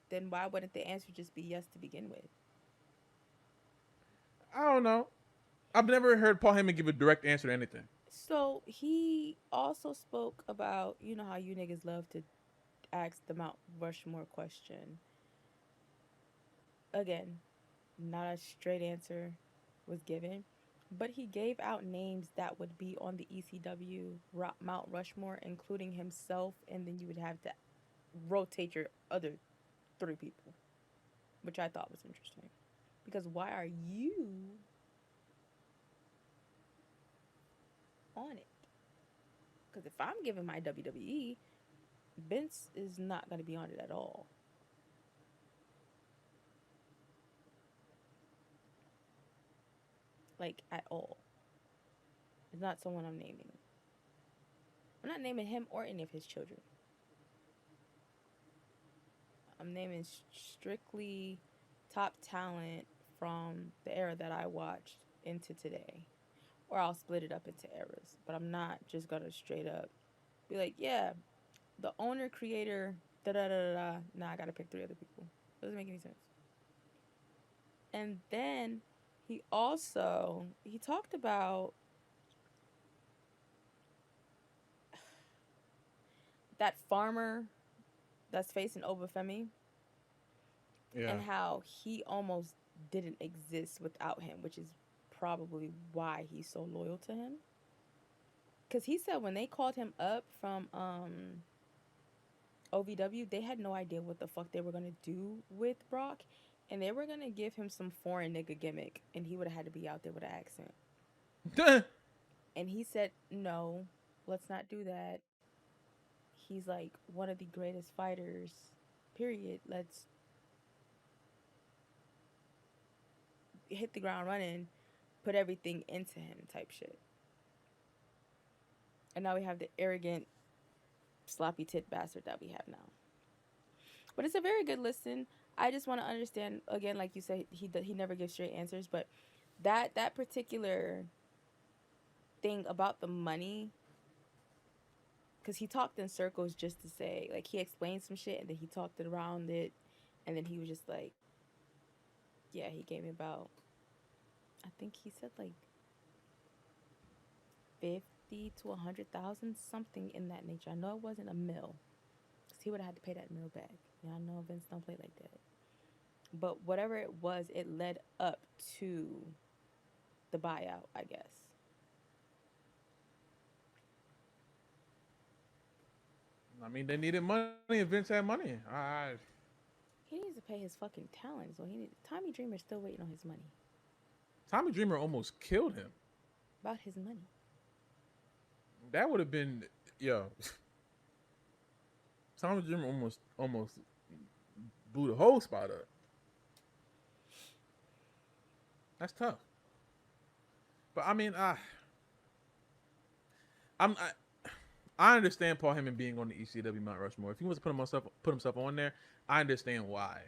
Then why wouldn't the answer just be yes to begin with? I don't know. I've never heard Paul Heyman give a direct answer to anything. So he also spoke about, you know how you niggas love to ask the Mount Rushmore question. Again, not a straight answer was given, but he gave out names that would be on the ECW Mount Rushmore, including himself, and then you would have to rotate your other three people, which I thought was interesting. Because why are you on it? Because if I'm giving my WWE, Vince is not going to be on it at all. Like, at all. It's not someone I'm naming. I'm not naming him or any of his children. I'm naming strictly top talent from the era that I watched into today. Or I'll split it up into eras. But I'm not just going to straight up be like, yeah, the owner, creator, da da da da da. Nah, I got to pick three other people. Doesn't make any sense. And then he talked about that farmer that's facing Obafemi Yeah. and how he almost didn't exist without him, which is probably why he's so loyal to him. Because he said when they called him up from OVW, they had no idea what the fuck they were going to do with Brock. And they were going to give him some foreign nigga gimmick. And he would have had to be out there with an accent. And he said, no, let's not do that. He's like one of the greatest fighters, period. Let's hit the ground running, put everything into him type shit. And now we have the arrogant, sloppy tit bastard that we have now. But it's a very good listen. I just want to understand again, like you said, he never gives straight answers, but that particular thing about the money, because he talked in circles just to say, like, he explained some shit and then he talked it around it, and then he was just like, yeah, he gave me about, I think he said like 50 to 100,000, something in that nature. I know it wasn't a mill, because he would have had to pay that mill back. Y'all know Vince don't play like that. But whatever it was, it led up to the buyout, I guess. I mean, they needed money, and Vince had money. He needs to pay his fucking talent. So Tommy Dreamer's still waiting on his money. Tommy Dreamer almost killed him. About his money. That would have been, yo. Tommy Dreamer almost blew the whole spot up. That's tough. But I mean, I understand Paul Heyman being on the ECW Mount Rushmore. If he wants to put himself on there, I understand why.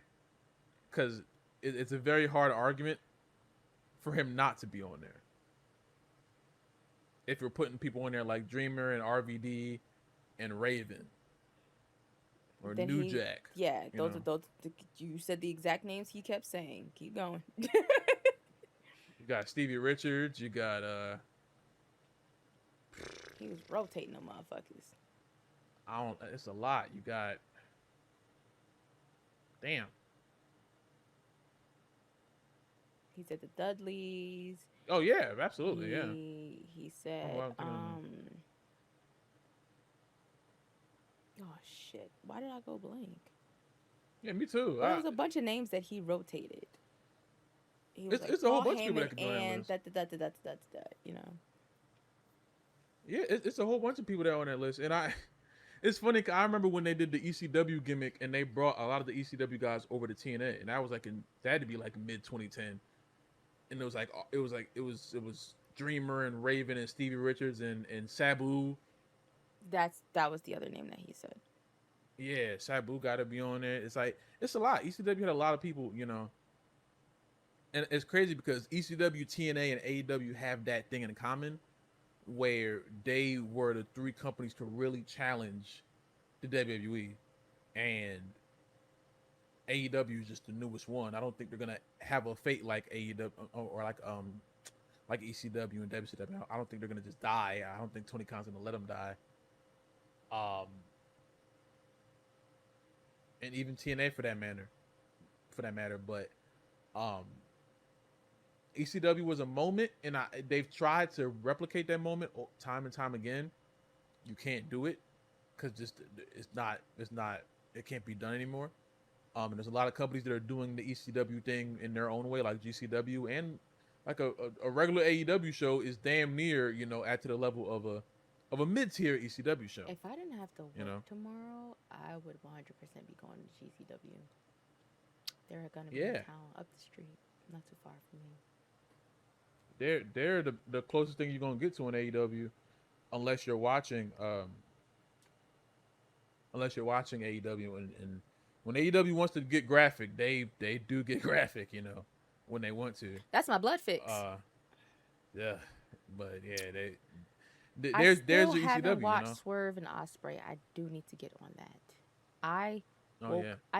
Because it's a very hard argument for him not to be on there. If you're putting people on there like Dreamer and RVD and Raven or Then New Jack. Yeah, those. You said the exact names he kept saying. Keep going. You got Stevie Richards. You got He was rotating them motherfuckers. It's a lot. You got. Damn. He said the Dudleys. Oh yeah, absolutely, yeah. He said, oh shit, why did I go blank? Yeah, me too. There was a bunch of names that he rotated. He was it's a whole bunch of people that could join and that that, you know. Yeah, it's a whole bunch of people that are on that list, and it's funny. 'Cause I remember when they did the ECW gimmick, and they brought a lot of the ECW guys over to TNA, and that was like that had to be like mid 2010, and it was Dreamer and Raven and Stevie Richards and Sabu. That was the other name that he said. Yeah, Sabu got to be on there. It's like it's a lot. ECW had a lot of people, you know, and it's crazy because ECW, TNA, and AEW have that thing in common, where they were the three companies to really challenge the WWE, and AEW is just the newest one. I don't think they're gonna have a fate like AEW or like ECW and WCW. I don't think they're gonna just die. I don't think Tony Khan's gonna let them die. And even TNA for that matter. But ECW was a moment, and they've tried to replicate that moment time and time again. You can't do it because it can't be done anymore. And there's a lot of companies that are doing the ECW thing in their own way, like GCW, and like a regular AEW show is damn near, you know, at to the level of a mid-tier ECW show. If I didn't have to work tomorrow, I would 100% be going to GCW. They're gonna be in town up the street, not too far from me. They're the closest thing you're gonna get to an AEW, unless you're watching AEW, and when AEW wants to get graphic, they do get graphic, you know, when they want to. That's my blood fix. Yeah, but yeah, I there's your haven't ECW. watched You know? Swerve and Osprey. I do need to get on that. I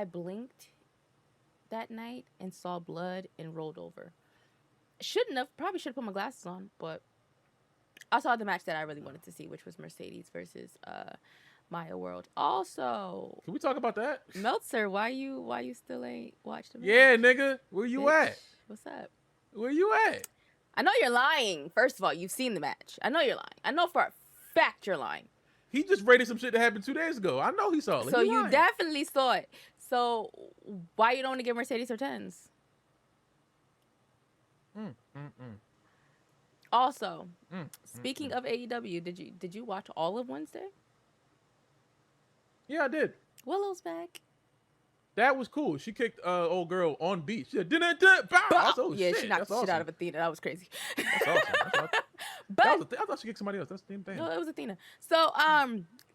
blinked that night and saw blood and rolled over. Probably should have put my glasses on, but I saw the match that I really wanted to see, which was Mercedes versus Maya World. Also, Can we talk about that? Meltzer, why you still ain't watched the match? Yeah, nigga, where you Bitch, at? What's up? Where you at? I know you're lying. First of all, you've seen the match. I know you're lying. I know for a fact you're lying. He just rated some shit that happened 2 days ago. I know he saw it. So you definitely saw it. So why you don't want to give Mercedes her 10s? Also, speaking of AEW, did you watch all of Wednesday? Yeah, I did. Willow's back. That was cool. She kicked old girl on beat. She said, bow. Yeah, she knocked the shit out of Athena. That was crazy. That's awesome. But I thought she kicked somebody else. That's the same thing. No, it was Athena. So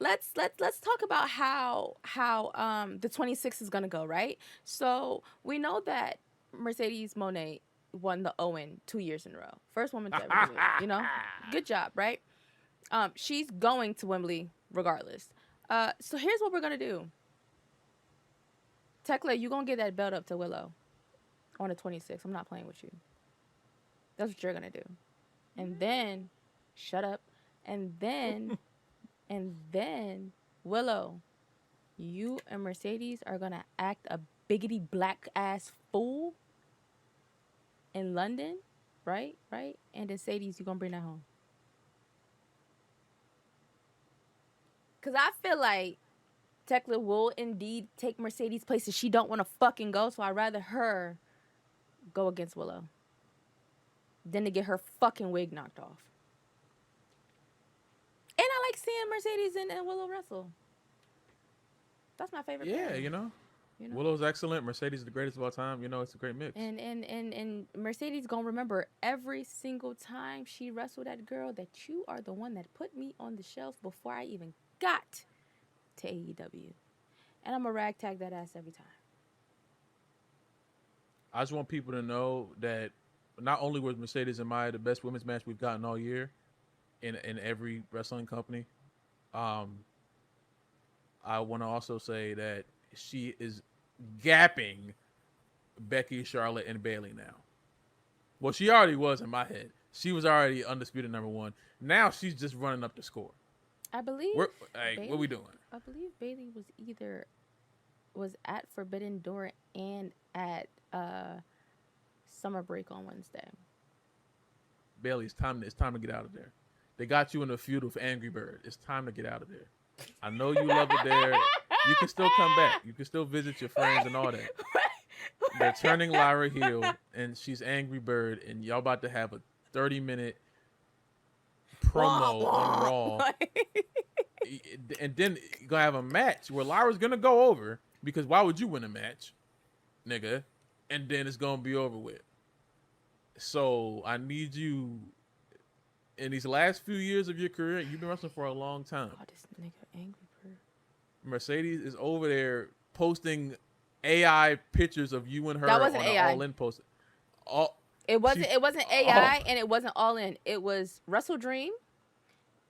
let's talk about how the 26th is gonna go, right? So we know that Mercedes Moné won the Owen 2 years in a row. First woman to ever do it. You know, good job, right? She's going to Wembley regardless. So here's what we're gonna do. Tekla, you gonna get that belt up to Willow on the 26th. I'm not playing with you. That's what you're gonna do. And then, shut up. And then, and then, Willow, you and Mercedes are gonna act a biggity black ass fool in London, right? Right? And then Sadie's, you gonna bring that home. Cause I feel like Tekla will indeed take Mercedes places she don't want to fucking go. So I'd rather her go against Willow than to get her fucking wig knocked off. And I like seeing Mercedes and Willow wrestle. That's my favorite. Yeah, pair. you know. You know? Willow's excellent. Mercedes is the greatest of all time. You know, it's a great mix. And Mercedes gonna remember every single time she wrestled that girl that you are the one that put me on the shelf before I even got to AEW. And I'm gonna ragtag that ass every time. I just want people to know that not only was Mercedes and Maya the best women's match we've gotten all year in every wrestling company, um, I want to also say that she is gapping Becky, Charlotte, and Bayley now. Well, she already was in my head. She was already undisputed number one. Now she's just running up the score. I believe. What are we doing? I believe Bayley was at Forbidden Door and at Summer Break on Wednesday. Bayley, it's time to get out of there. They got you in a feud with Angry Bird. It's time to get out of there. I know you love it there. You can still come back. You can still visit your friends and all that. They're turning Lyra heel, and she's Angry Bird, and y'all about to have a 30-minute promo on Raw. And then you're going to have a match where Lyra's going to go over, because why would you win a match, nigga? And then it's going to be over with. So I need you, in these last few years of your career, you've been wrestling for a long time. Oh, this nigga Angry Bird. Mercedes is over there posting AI pictures of you and her That wasn't on AI. an all-in post. It wasn't AI and it wasn't all in. It was Wrestle Dream.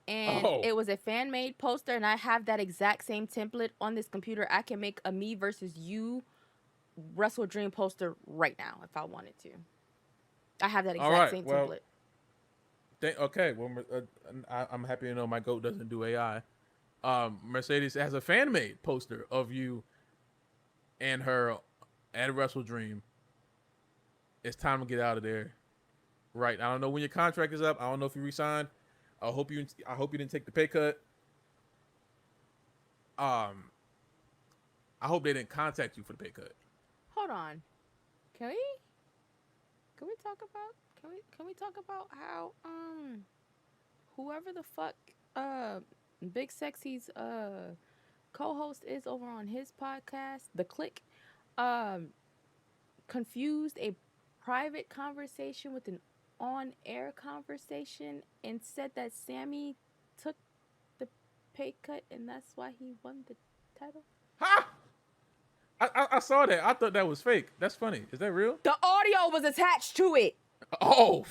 And it was a fan-made poster, and I have that exact same template on this computer. I can make a me versus you Wrestle Dream poster right now if I wanted to. I have that exact same template. I'm happy to know my goat doesn't do AI. Mercedes has a fan-made poster of you and her at Wrestle Dream. It's time to get out of there. Right. I don't know when your contract is up. I don't know if you resigned. I hope you didn't take the pay cut. I hope they didn't contact you for the pay cut. Hold on. Can we talk about how whoever the fuck Big Sexy's co-host is over on his podcast, The Click, confused a private conversation with an on-air conversation and said that Sammy took the pay cut and that's why he won the title? Ha! I saw that. I thought that was fake. That's funny. Is that real? The audio was attached to it. Oh.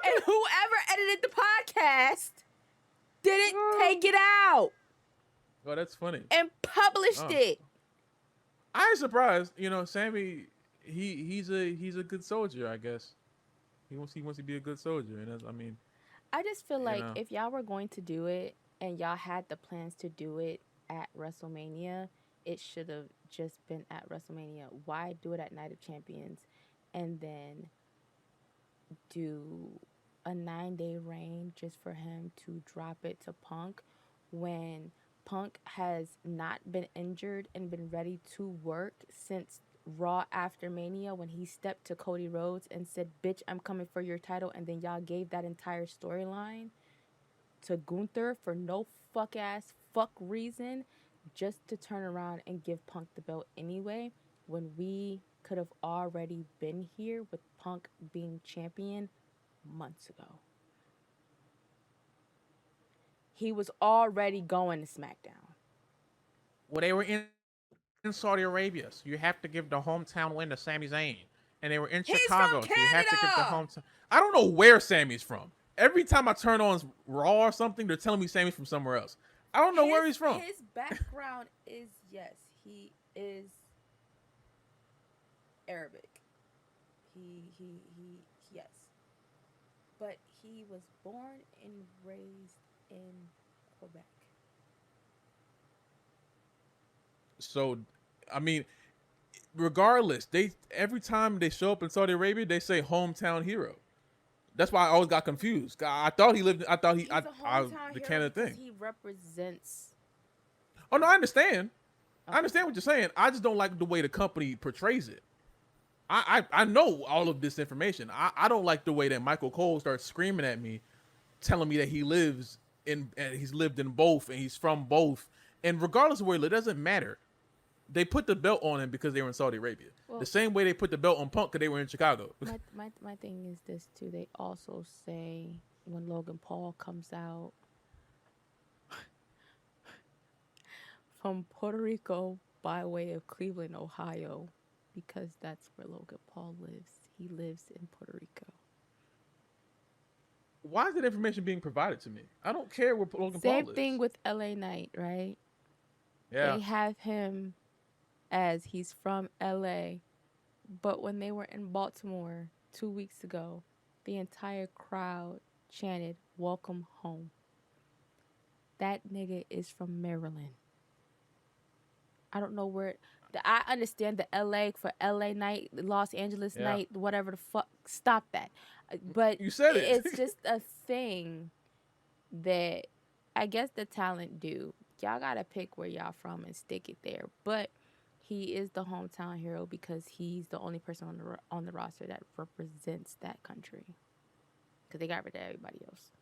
And whoever edited the podcast didn't take it out. Oh, that's funny. And published it. I ain't surprised. You know, Sammy, he's a good soldier, I guess. He wants to be a good soldier, and I just feel like if y'all were going to do it and y'all had the plans to do it at WrestleMania, it should have just been at WrestleMania. Why do it at Night of Champions and then do a 9-day reign just for him to drop it to Punk when Punk has not been injured and been ready to work since Raw after Mania when he stepped to Cody Rhodes and said, "Bitch, I'm coming for your title," and then y'all gave that entire storyline to Gunther for no fuck reason just to turn around and give Punk the belt anyway when we could have already been here with Punk being champion months ago. He was already going to SmackDown. Well, they were in in Saudi Arabia, so you have to give the hometown win to Sami Zayn. And they were in He's from Chicago, so you have to give the Canada. hometown. I don't know where Sammy's from. Every time I turn on Raw or something, they're telling me Sammy's from somewhere else. I don't know where he's from. His background is, yes, he is Arabic. He yes. But he was born and raised in Quebec. So, I mean, regardless, they every time they show up in Saudi Arabia, they say hometown hero. That's why I always got confused. I thought he lived. I thought He's a hometown the hero Canada because thing. he represents. Oh no, I understand. I Okay. understand what you're saying. I just don't like the way the company portrays it. I know all of this information. I don't like the way that Michael Cole starts screaming at me, telling me that he lives in and he's lived in both and he's from both. And regardless of where he lives, it doesn't matter. They put the belt on him because they were in Saudi Arabia. Well, The same way they put the belt on Punk because they were in Chicago. my thing is this too. They also say when Logan Paul comes out from Puerto Rico by way of Cleveland, Ohio, because that's where Logan Paul lives. He lives in Puerto Rico. Why is that information being provided to me? I don't care where Logan Paul Same lives. thing with LA Knight, right? Yeah. They have him as he's from LA, but when they were in Baltimore 2 weeks ago, the entire crowd chanted, "Welcome home." That nigga is from Maryland. I don't know where. I understand the LA for LA night, Los Angeles Yeah. night, whatever the fuck. Stop that. But You said it. it's just a thing that I guess the talent do. Y'all gotta pick where y'all from and stick it there. But he is the hometown hero because he's the only person on the roster that represents that country. Because they got rid of everybody else.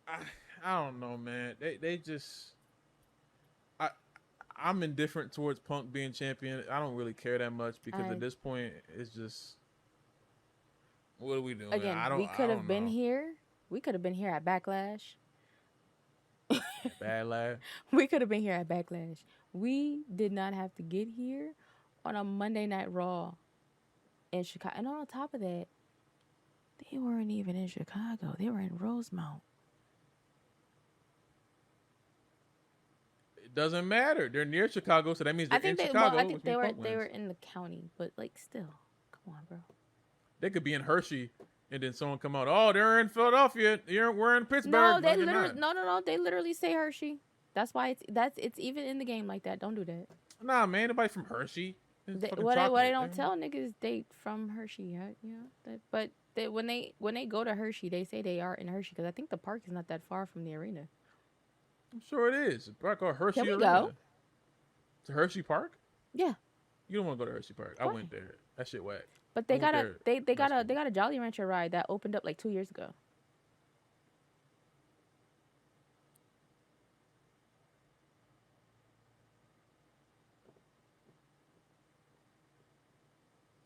I don't know, man. They just I I'm indifferent towards Punk being champion. I don't really care that much because at this point it's just what are we doing? Again, we could have been here. We could have been here at Backlash. Bad lad. We could have been here at Backlash. We did not have to get here on a Monday Night Raw in Chicago. And on top of that, they weren't even in Chicago. They were in Rosemount. It doesn't matter. They're near Chicago, so that means they're in Chicago. I think they were in the county, but like still, come on, bro. They could be in Hershey, and then someone come out. Oh, they're in Philadelphia. We're in Pittsburgh. No, they you're literally not. no. They literally say Hershey. That's why it's even in the game like that. Don't do that. Nah, man. Nobody from Hershey. What they don't tell niggas they from Hershey, right? You know that, but when they go to Hershey, they say they are in Hershey because I think the park is not that far from the arena. I'm sure it is. It's probably called Hershey Can we Arena. go? It's Hershey Park. Yeah, You don't want to go to Hershey Park. I Why? went there. That shit whack. but I went there. they got a Jolly Rancher ride that opened up like 2 years ago.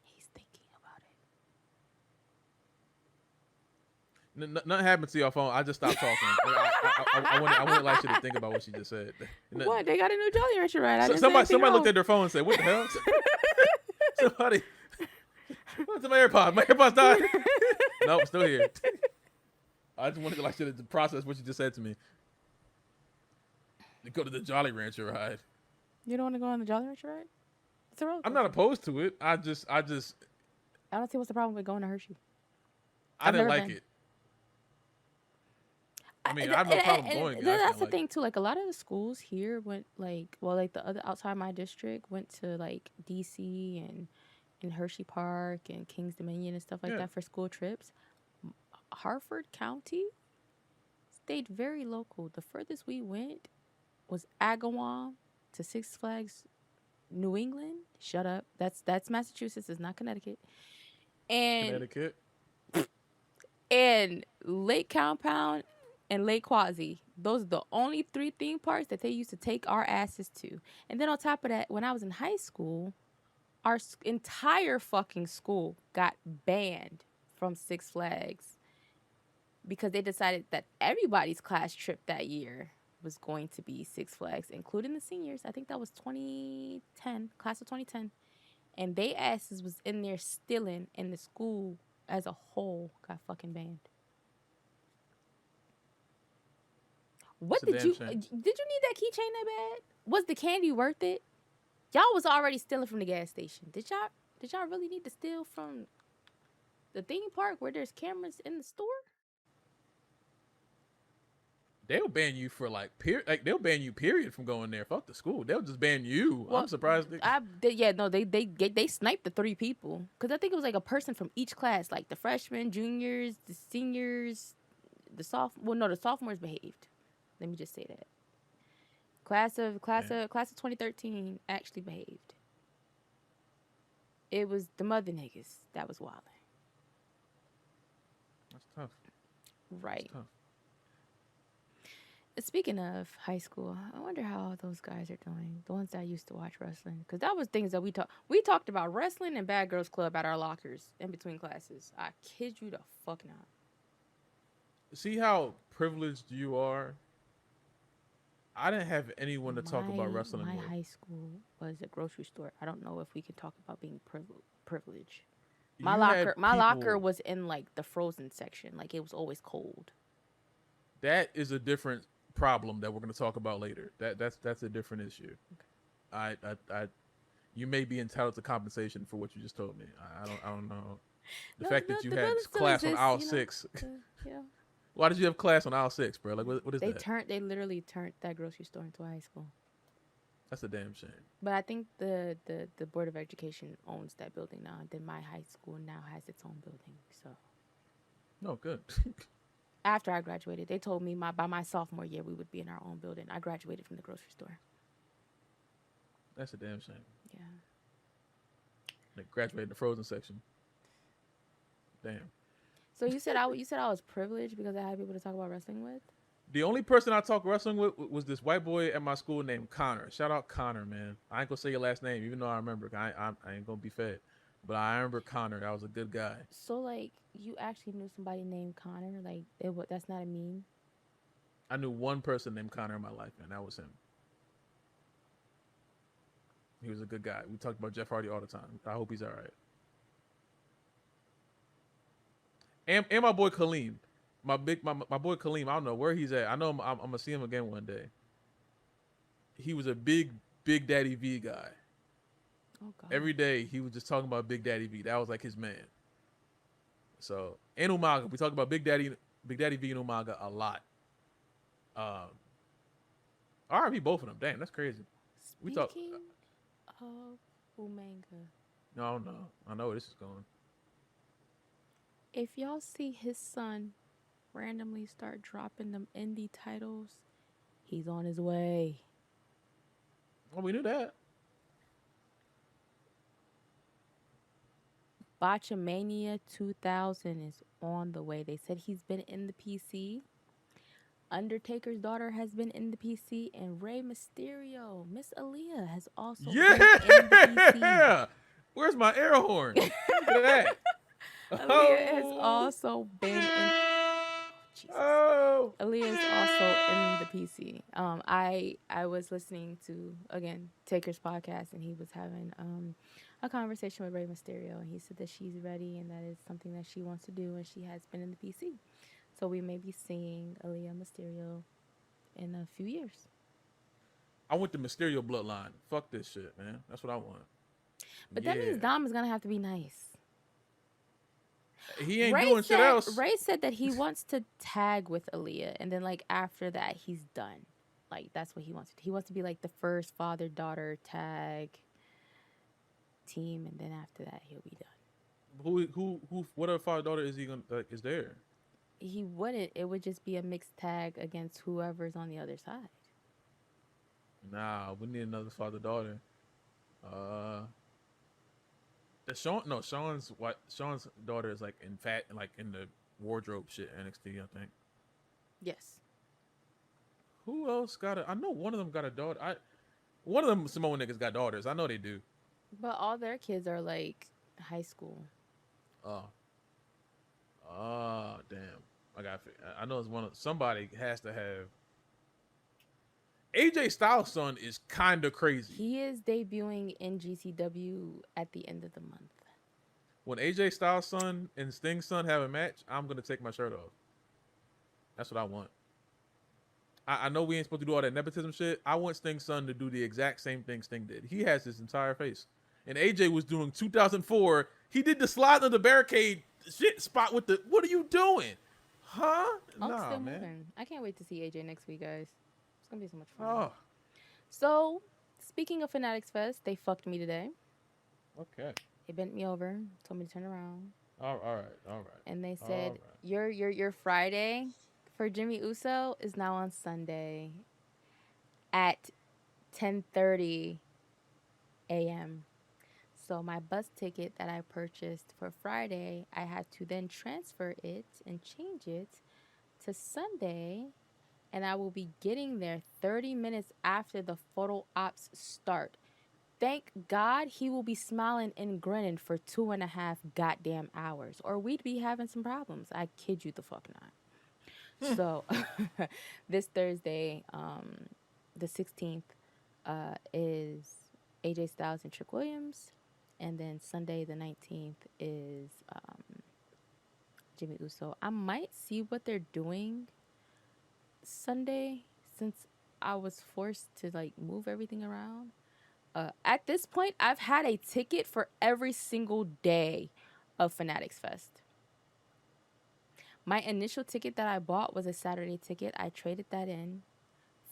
He's thinking about it. Nothing happened to your phone. I just stopped talking. I wouldn't like you to think about what she just said. What? They got a new Jolly Rancher ride. Somebody looked at their phone and said, "What the hell?" Somebody. What's my AirPods? My AirPods died. Nope, still here. I just wanted you to process what you just said to me. To go to the Jolly Rancher ride. You don't want to go on the Jolly Rancher ride? It's a roller I'm not coaster. opposed to it. I don't see what's the problem with going to Hershey. I didn't never like been. it. I mean, I have no problem going. That's the thing too. Like a lot of the schools here went like the other outside my district went to like DC and Hershey Park and Kings Dominion and stuff like that for school trips. Harford County stayed very local. The furthest we went was Agawam to Six Flags, New England. Shut up. That's Massachusetts. It's not Connecticut. And Connecticut. And Lake Compound and Lake Quasi. Those are the only 3 theme parks that they used to take our asses to. And then on top of that, when I was in high school, our entire fucking school got banned from Six Flags because they decided that everybody's class trip that year was going to be Six Flags, including the seniors. I think that was 2010, class of 2010. And they asses was in there stealing, and the school as a whole got fucking banned. What It's a did damn you shame. did you need that keychain that bad? Was the candy worth it? Y'all was already stealing from the gas station. Did y'all really need to steal from the theme park where there's cameras in the store? They'll ban you for like they'll ban you period from going there. Fuck the school. They'll just ban you. Well, I'm surprised. they sniped the 3 people because I think it was like a person from each class, like the freshmen, juniors, the seniors, the sophomore. Well, no, the sophomores behaved. Let me just say that class of 2013 actually behaved. It was the mother niggas that was wilding. That's tough. Right. That's tough. Speaking of high school, I wonder how those guys are doing. The ones that used to watch wrestling, because that was things that we talked about wrestling and Bad Girls Club at our lockers in between classes. I kid you the fuck not. See how privileged you are. I didn't have anyone to talk about My wrestling with. high school was a grocery store. I don't know if we can talk about being privileged. You had My locker people. was in like the frozen section. Like it was always cold. That is a different problem that we're going to talk about later. That's a different issue. I you may be entitled to compensation for what you just told me. I don't know. The No, fact that you the had building still class on exists, aisle 6. You know. Why did you have class on aisle 6, bro? Like what is that? They literally turned that grocery store into a high school. That's a damn shame. But I think the Board of Education owns that building now. And then my high school now has its own building. So No, good. after I graduated, they told me by my sophomore year we would be in our own building. I graduated from the grocery store. That's a damn shame. Yeah. They graduated the frozen section. Damn. So you said I was privileged because I had people to talk about wrestling with. The only person I talked wrestling with was this white boy at my school named Connor. Shout out Connor, man. I ain't gonna say your last name, even though I remember. I ain't gonna be fed. But I remember Connor. That was a good guy. So like you actually knew somebody named Connor? Like that's not a meme. I knew one person named Connor in my life, and that was him. He was a good guy. We talked about Jeff Hardy all the time. I hope he's all right. And my boy Kaleem. My boy Kaleem. I don't know where he's at. I know I'm gonna see him again one day. He was a big Daddy V guy. Oh God. Every day he was just talking about Big Daddy V. That was like his man. So and Umaga, we talk about Big Daddy V and Umaga a lot. R.I.P. both of them. Damn, that's crazy. We talk. Speaking of Umanga, No, I know where this is going. if y'all see his son randomly start dropping them indie titles, he's on his way. Well, we knew that. Botchamania 2000 is on the way. They said he's been in the PC. Undertaker's daughter has been in the PC, and Rey Mysterio, Miss Aaliyah, has also been in the PC. Where's my air horn? Look at that. Aaliyah has also been in. Jesus. Oh. Aaliyah is also in the PC. I was listening to again Taker's podcast, and he was having a conversation with Rey Mysterio, and he said that she's ready and that is something that she wants to do, and she has been in the PC. So we may be seeing Aaliyah Mysterio in a few years. I went the Mysterio bloodline. Fuck this shit, man. That's what I want. But that means Dom is gonna have to be nice. He ain't doing shit else. Ray said that he wants to tag with Aaliyah, and then like after that, he's done. Like that's what he wants. He wants to be like the first father-daughter tag team, and then after that, he'll be done. Who? What other father-daughter is he gonna is there? He wouldn't. It would just be a mixed tag against whoever's on the other side. Nah, we need another father-daughter. Sean's daughter is like in the wardrobe shit NXT, I think. Yes. Who else I know one of them got a daughter. One of them Samoan niggas got daughters. I know they do. But all their kids are like high school. Damn. I know it's somebody has to have AJ Styles' son is kind of crazy. He is debuting in GCW at the end of the month. When AJ Styles' son and Sting's son have a match, I'm gonna take my shirt off. That's what I want. I know we ain't supposed to do all that nepotism shit. I want Sting's son to do the exact same thing Sting did. He has his entire face. And AJ was doing 2004. He did the slide on the barricade shit spot with the. What are you doing? Huh? I'm Nah, still man. moving. I can't wait to see AJ next week, guys. It's gonna be so much fun. Oh, So, speaking of Fanatics Fest, they fucked me today. okay. They bent me over, told me to turn around, All right. and they All said right. your Friday for Jimmy Uso is now on Sunday at 10:30 a.m. So my bus ticket that I purchased for Friday, I had to then transfer it and change it to Sunday, and I will be getting there 30 minutes after the photo ops start. Thank God he will be smiling and grinning for 2.5 goddamn hours, or we'd be having some problems. I kid you the fuck not. So, this Thursday, the 16th, is AJ Styles and Trick Williams. And then Sunday, the 19th, is Jimmy Uso. I might see what they're doing Sunday since I was forced to like move everything around. At this point, I've had a ticket for every single day of Fanatics Fest. My initial ticket that I bought was a Saturday ticket. I traded that in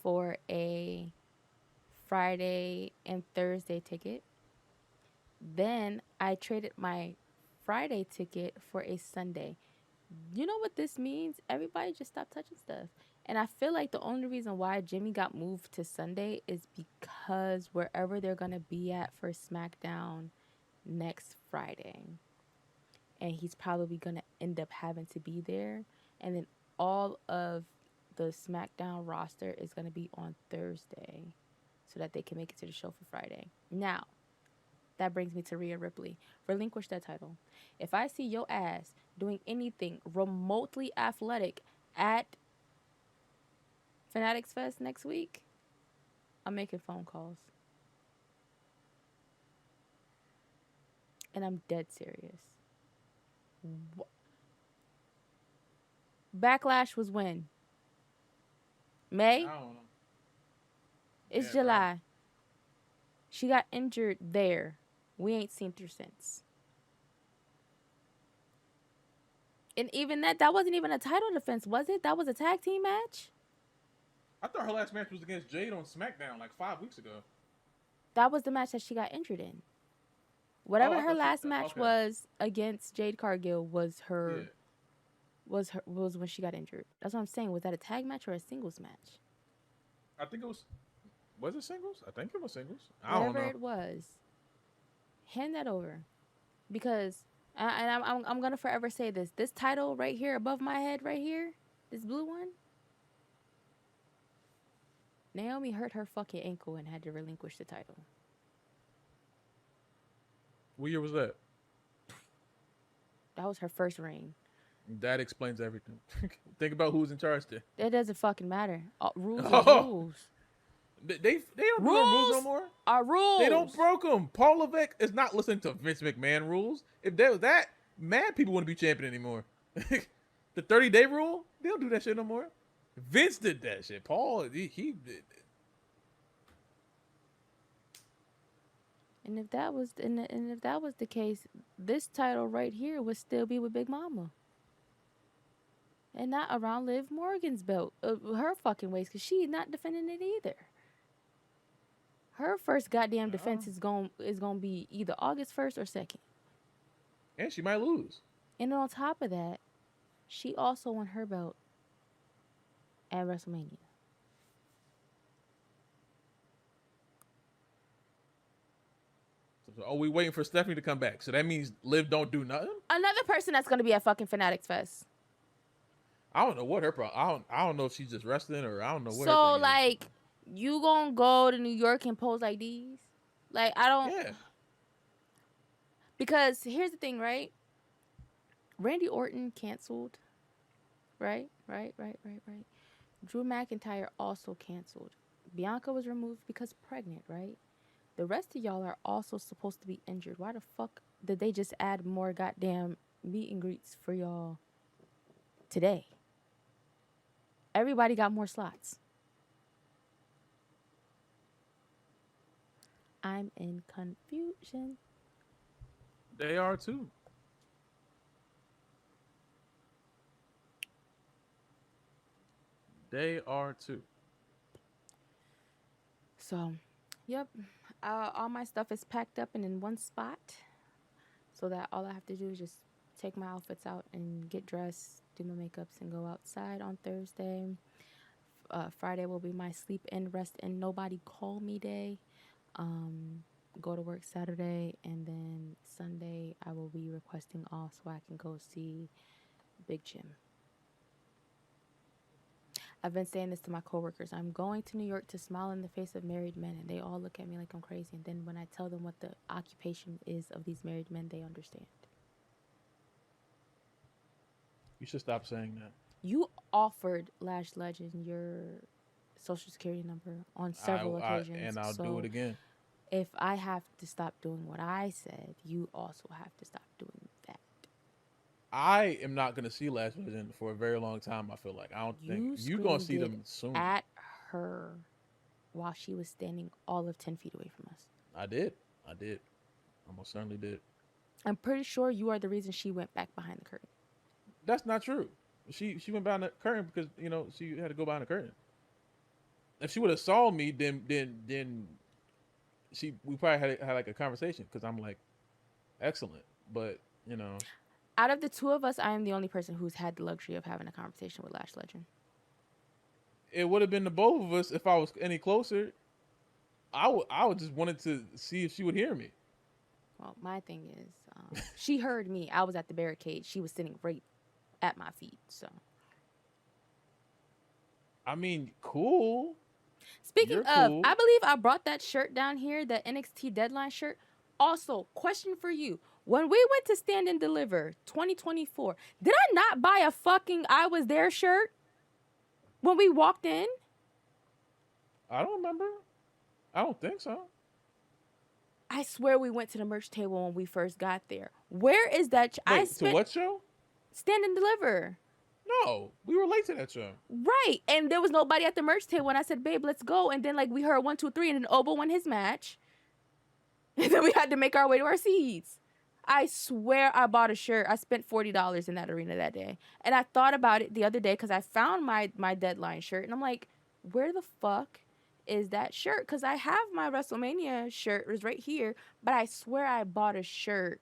for a Friday and Thursday ticket. Then I traded my Friday ticket for a Sunday. You know what this means? Everybody just stopped touching stuff. And I feel like the only reason why Jimmy got moved to Sunday is because wherever they're going to be at for SmackDown next Friday, and he's probably going to end up having to be there. And then all of the SmackDown roster is going to be on Thursday so that they can make it to the show for Friday. Now, that brings me to Rhea Ripley. Relinquish that title. If I see your ass doing anything remotely athletic at Fanatics Fest next week, I'm making phone calls. And I'm dead serious. Backlash was when? May? I don't know. It's Yeah, July. probably. She got injured there. We ain't seen her since. And even that wasn't even a title defense, was it? That was a tag team match? I thought her last match was against Jade on SmackDown like 5 weeks ago. That was the match that she got injured in. Whatever her last match was against Jade Cargill was her was when she got injured. That's what I'm saying. Was that a tag match or a singles match? I think it was. Was it singles? I think it was singles. Whatever it was, hand that over, because I'm gonna forever say this. This title right here above my head, right here, this blue one. Naomi hurt her fucking ankle and had to relinquish the title. What year was that? That was her first reign. That explains everything. Think about who's in charge there. That doesn't fucking matter. Rules are rules. They don't do rules no more. Are rules. They don't broke them. Paul Levesque is not listening to Vince McMahon rules. If there was that, mad people wouldn't be champion anymore. The 30-day rule, they don't do that shit no more. Vince did that shit. Paul, he did it. And if that was the case, this title right here would still be with Big Mama. And not around Liv Morgan's belt, her fucking waist, because she's not defending it either. Her first goddamn defense is going to be either August 1st or 2nd. And she might lose. And on top of that, she also won her belt at WrestleMania. So, we waiting for Stephanie to come back. So that means Liv don't do nothing? Another person that's going to be at fucking Fanatics Fest. I don't know what her problem. I don't know if she's just wrestling or I don't know what. So like, you gonna go to New York and pose like these? Like, I don't. Yeah. Because here's the thing, right? Randy Orton canceled. Right. Drew McIntyre also canceled. Bianca was removed because pregnant, right? The rest of y'all are also supposed to be injured. Why the fuck did they just add more goddamn meet and greets for y'all today? Everybody got more slots. I'm in confusion. They are too. They are too. So, yep. All my stuff is packed up and in one spot so that all I have to do is just take my outfits out and get dressed, do my makeups, and go outside on Thursday. Friday will be my sleep in, rest in, nobody call me day. Um, Go to work Saturday, and then Sunday I will be requesting off so I can go see Big Jim. I've been saying this to my coworkers. I'm going to New York to smile in the face of married men, and they all look at me like I'm crazy. And then when I tell them what the occupation is of these married men, they understand. You should stop saying that. You offered Lash Legend your social security number on several occasions. I'll do it So again. if I have to stop doing what I said, you also have to stop doing that. I am not gonna see Last Legend for a very long time. I feel like I don't think You you gonna screamed see it them soon. at her while she was standing all of 10 feet away from us. I did. I did. I most certainly did. I'm pretty sure you are the reason she went back behind the curtain. That's not true. She went behind the curtain because she had to go behind the curtain. If she would have saw me, then we probably had like a conversation because I'm like excellent, but Out of the two of us, I am the only person who's had the luxury of having a conversation with Lash Legend. it would have been the both of us if I was any closer. I would just wanted to see if she would hear me. Well, my thing is, she heard me. I was at the barricade. She was sitting right at my feet. So, I mean, cool. speaking You're of, cool. I believe I brought that shirt down here, the NXT Deadline shirt. Also, question for you. When we went to Stand and Deliver 2024, did I not buy a fucking I Was There shirt when we walked in? I don't remember. I don't think so. I swear we went to the merch table when we first got there. Where is that? I Wait, to spent what show? Stand and Deliver. No, we were late to that show. Right. And there was nobody at the merch table. And I said, babe, let's go. And then, like, we heard 1, 2, 3, and then Obo won his match. And then we had to make our way to our seats. I swear I bought a shirt. I spent $40 in that arena that day. And I thought about it the other day because I found my Deadline shirt. And I'm like, where the fuck is that shirt? Because I have my WrestleMania shirt. It was right here. But I swear I bought a shirt.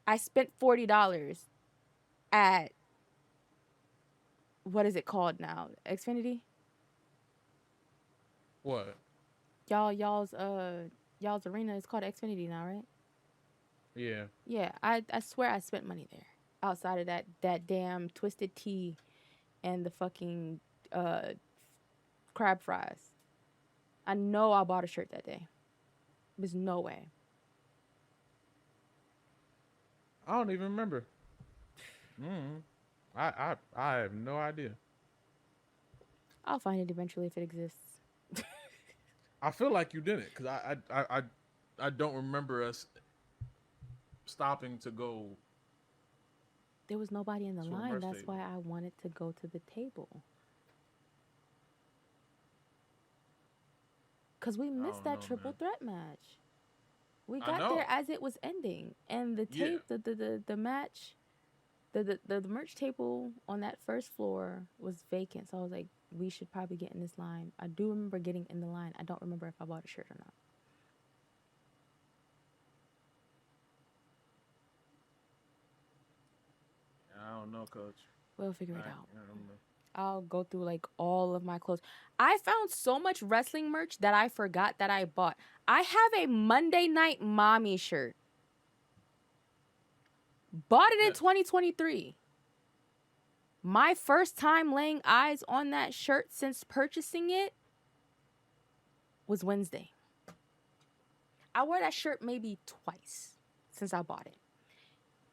I spent $40 at, what is it called now? Xfinity? What? Y'all's arena is called Xfinity now, right? Yeah. Yeah, I swear I spent money there. Outside of that damn twisted tea and the fucking crab fries. I know I bought a shirt that day. There's no way. I don't even remember. I have no idea. I'll find it eventually if it exists. I feel like you didn't because I don't remember us stopping to go. There was nobody in the To a line. merch That's table. why I wanted to go to the table. Because we missed that know, triple man. threat match. We I got know. there as it was ending. And the Yeah. tape, the match, the merch table on that first floor was vacant. So I was like, we should probably get in this line. I do remember getting in the line. I don't remember if I bought a shirt or not. I don't know, Coach. We'll figure it out. I don't know. I'll go through like all of my clothes. I found so much wrestling merch that I forgot that I bought. I have a Monday Night Mommy shirt. Bought it in Yes. 2023. My first time laying eyes on that shirt since purchasing it was Wednesday. I wore that shirt maybe twice since I bought it.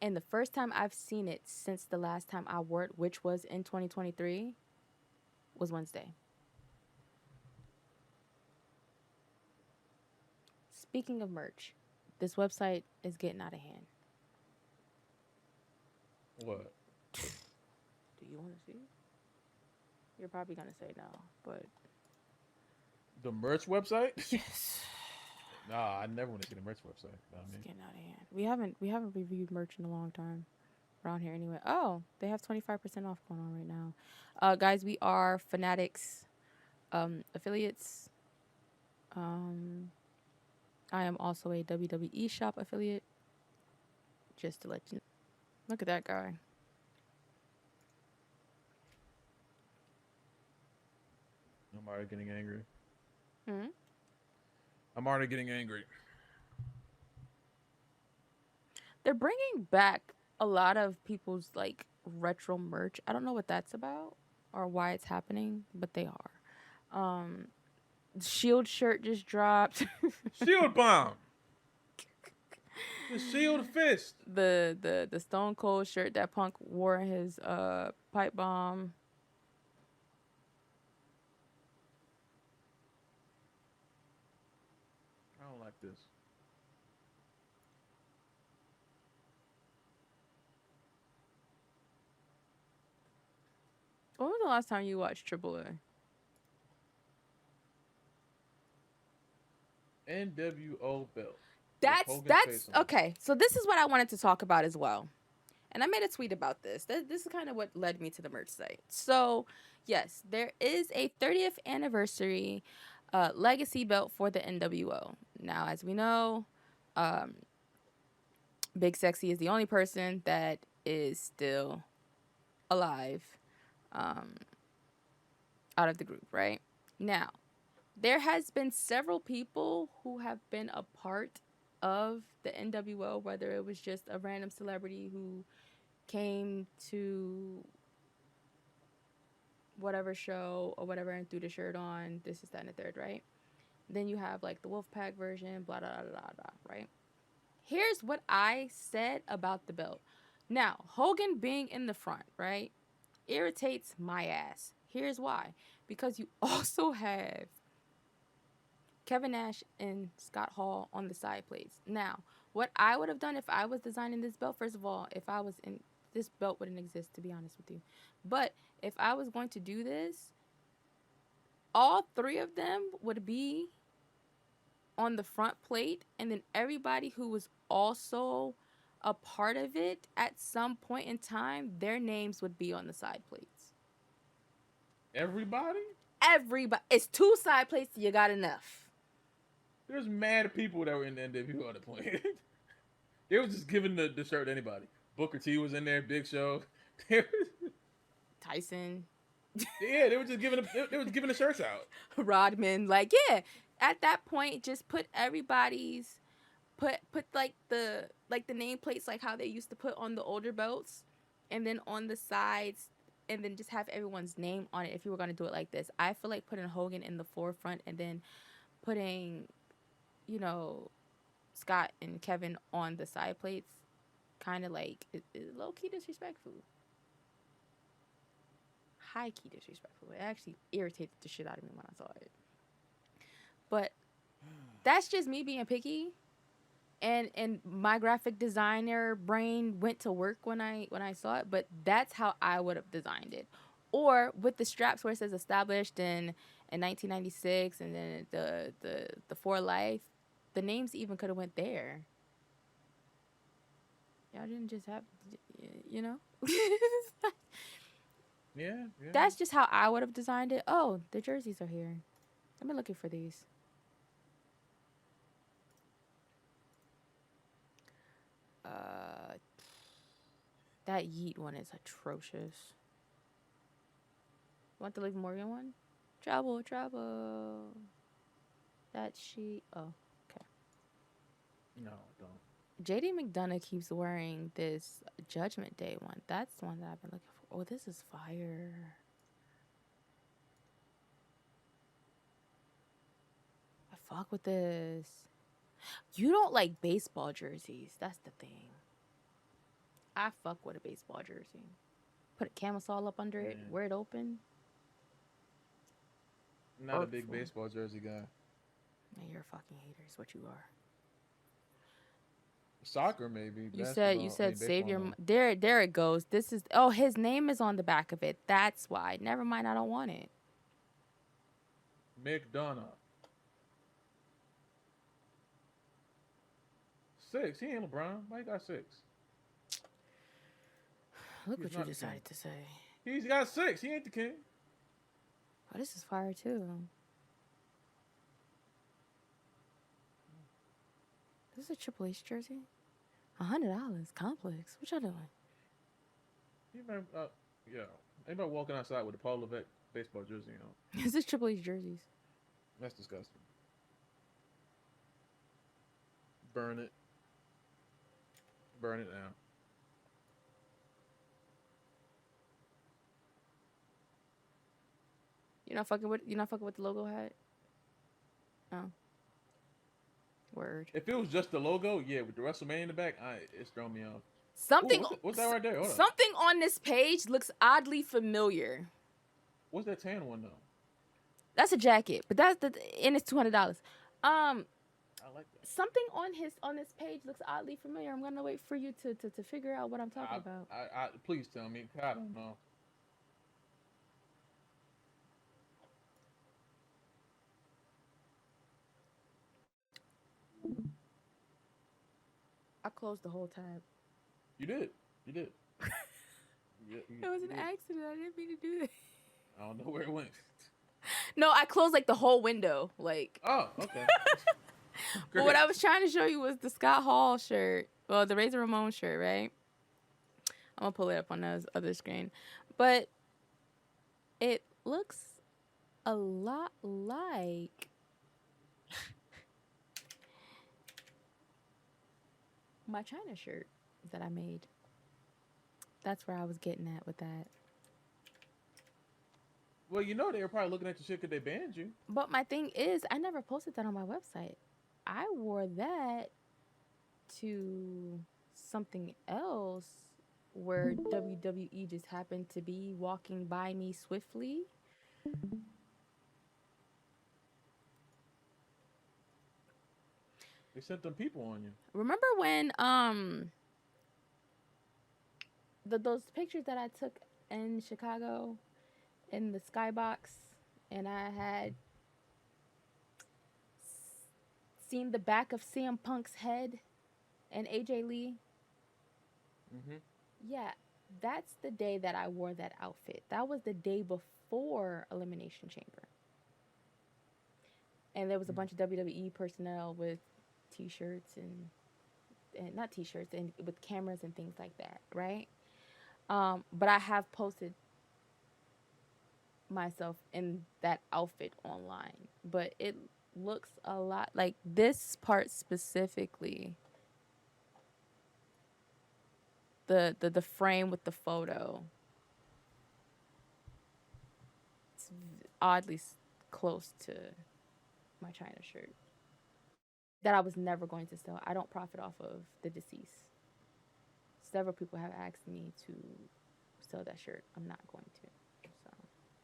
And the first time I've seen it since the last time I wore it, which was in 2023, was Wednesday. Speaking of merch, this website is getting out of hand. What? Do you want to see? You're probably gonna say no, but The merch website? yes, Nah, I never want to see the merch website. You know what I it's mean? getting out of hand. We haven't reviewed merch in a long time around here anyway. Oh, they have 25% off going on right now. Guys, we are Fanatics affiliates. Um, I am also a WWE shop affiliate. Just to let you know. Look at that guy. I'm already getting angry. Hmm? I'm already getting angry. They're bringing back a lot of people's like retro merch. I don't know what that's about or why it's happening, but they are. Um, Shield shirt just dropped. Shield bomb. The shield fist. The Stone Cold shirt that Punk wore in his pipe bomb. I don't like this. When was the last time you watched AAA? NWO belt. That's okay. So this is what I wanted to talk about as well. And I made a tweet about this. This is kind of what led me to the merch site. So, yes, there is a 30th anniversary legacy belt for the NWO. Now, as we know, um, Big Sexy is the only person that is still alive um, out of the group, right? Now, there has been several people who have been a part of the NWO, whether it was just a random celebrity who came to whatever show or whatever and threw the shirt on, this is that and the third, right? Then you have like the Wolfpack version, blah, blah, blah, blah, blah, right? Here's what I said about the belt. Now, Hogan being in the front, right, irritates my ass. Here's why. Because you also have Kevin Nash and Scott Hall on the side plates. Now, what I would have done if I was designing this belt, first of all, if I was in this belt wouldn't exist, to be honest with you. But if I was going to do this, all three of them would be on the front plate, and then everybody who was also a part of it at some point in time, their names would be on the side plates. Everybody? Everybody. It's two side plates, you got enough. There's mad people that were in the NWO on the point. They was just giving the shirt to anybody. Booker T was in there, Big Show. Tyson. Yeah, they were just giving they was giving the shirts out. Rodman. Like, yeah. At that point, just put everybody's put like the nameplates like how they used to put on the older belts, and then on the sides, and then just have everyone's name on it if you were gonna do it like this. I feel like putting Hogan in the forefront and then putting, Scott and Kevin on the side plates, kind of like it low key disrespectful. High key disrespectful. It actually irritated the shit out of me when I saw it. But that's just me being picky. And my graphic designer brain went to work when I saw it, but that's how I would have designed it. Or with the straps where it says established in 1996, and then the for life, the names even could have went there. Y'all didn't just have, you know. Yeah. That's just how I would have designed it. Oh, the jerseys are here. I've been looking for these. That Yeet one is atrocious. Want the Liv Morgan one? Trouble. That she. Oh, okay. No, don't. JD McDonough keeps wearing this Judgment Day one. That's the one that I've been looking for. Oh, this is fire. I fuck with this. You don't like baseball jerseys. That's the thing. I fuck with a baseball jersey. Put a camisole up under it, wear it open. Not a big baseball jersey guy. Man, you're a fucking hater, is what you are. Soccer, maybe You basketball. I mean, said save baseball. your No. there it goes. This is his name is on the back of it. That's why. Never mind, I don't want it. McDonough. 6. He ain't LeBron. Why he got 6? Look He's what you not the king. decided to say. He's got 6. He ain't the king. Oh, this is fire too. This is a Triple H jersey. $100. Complex. What y'all doing? He remember, yeah. Anybody walking outside with a Paul Levesque baseball jersey on? This is Triple H jerseys. That's disgusting. Burn it. Burn it down. You're not fucking with the logo hat? Oh. Word. If it was just the logo, yeah, with the WrestleMania in the back, it's throwing me off. Something Ooh, what's that right there? Hold on. something on this page looks oddly familiar. What's that tan one though? That's a jacket, but and it's $200. I like that. Something on this page looks oddly familiar. I'm gonna wait for you to figure out what I'm talking about. Please tell me. I don't know. I closed the whole tab. You did. You did. It was an accident. I didn't mean to do that. I don't know where it went. No, I closed like the whole window. Like. Oh, okay. But what I was trying to show you was the Scott Hall shirt. Well, the Razor Ramon shirt, right? I'm gonna pull it up on the other screen, but it looks a lot like my China shirt that I made. That's where I was getting at with that. Well, you know they were probably looking at your shit because they banned you. But my thing is, I never posted that on my website. I wore that to something else where WWE just happened to be walking by me swiftly. They sent them people on you. Remember when those pictures that I took in Chicago in the skybox, and I had seen the back of CM Punk's head and AJ Lee? Mm-hmm. Yeah, that's the day that I wore that outfit. That was the day before Elimination Chamber. And there was a bunch of WWE personnel with t-shirts and not t-shirts, and with cameras and things like that, right? But I have posted myself in that outfit online, but it looks a lot like this part specifically. The frame with the photo. It's oddly close to my China shirt that I was never going to sell. I don't profit off of the deceased. Several people have asked me to sell that shirt. I'm not going to. So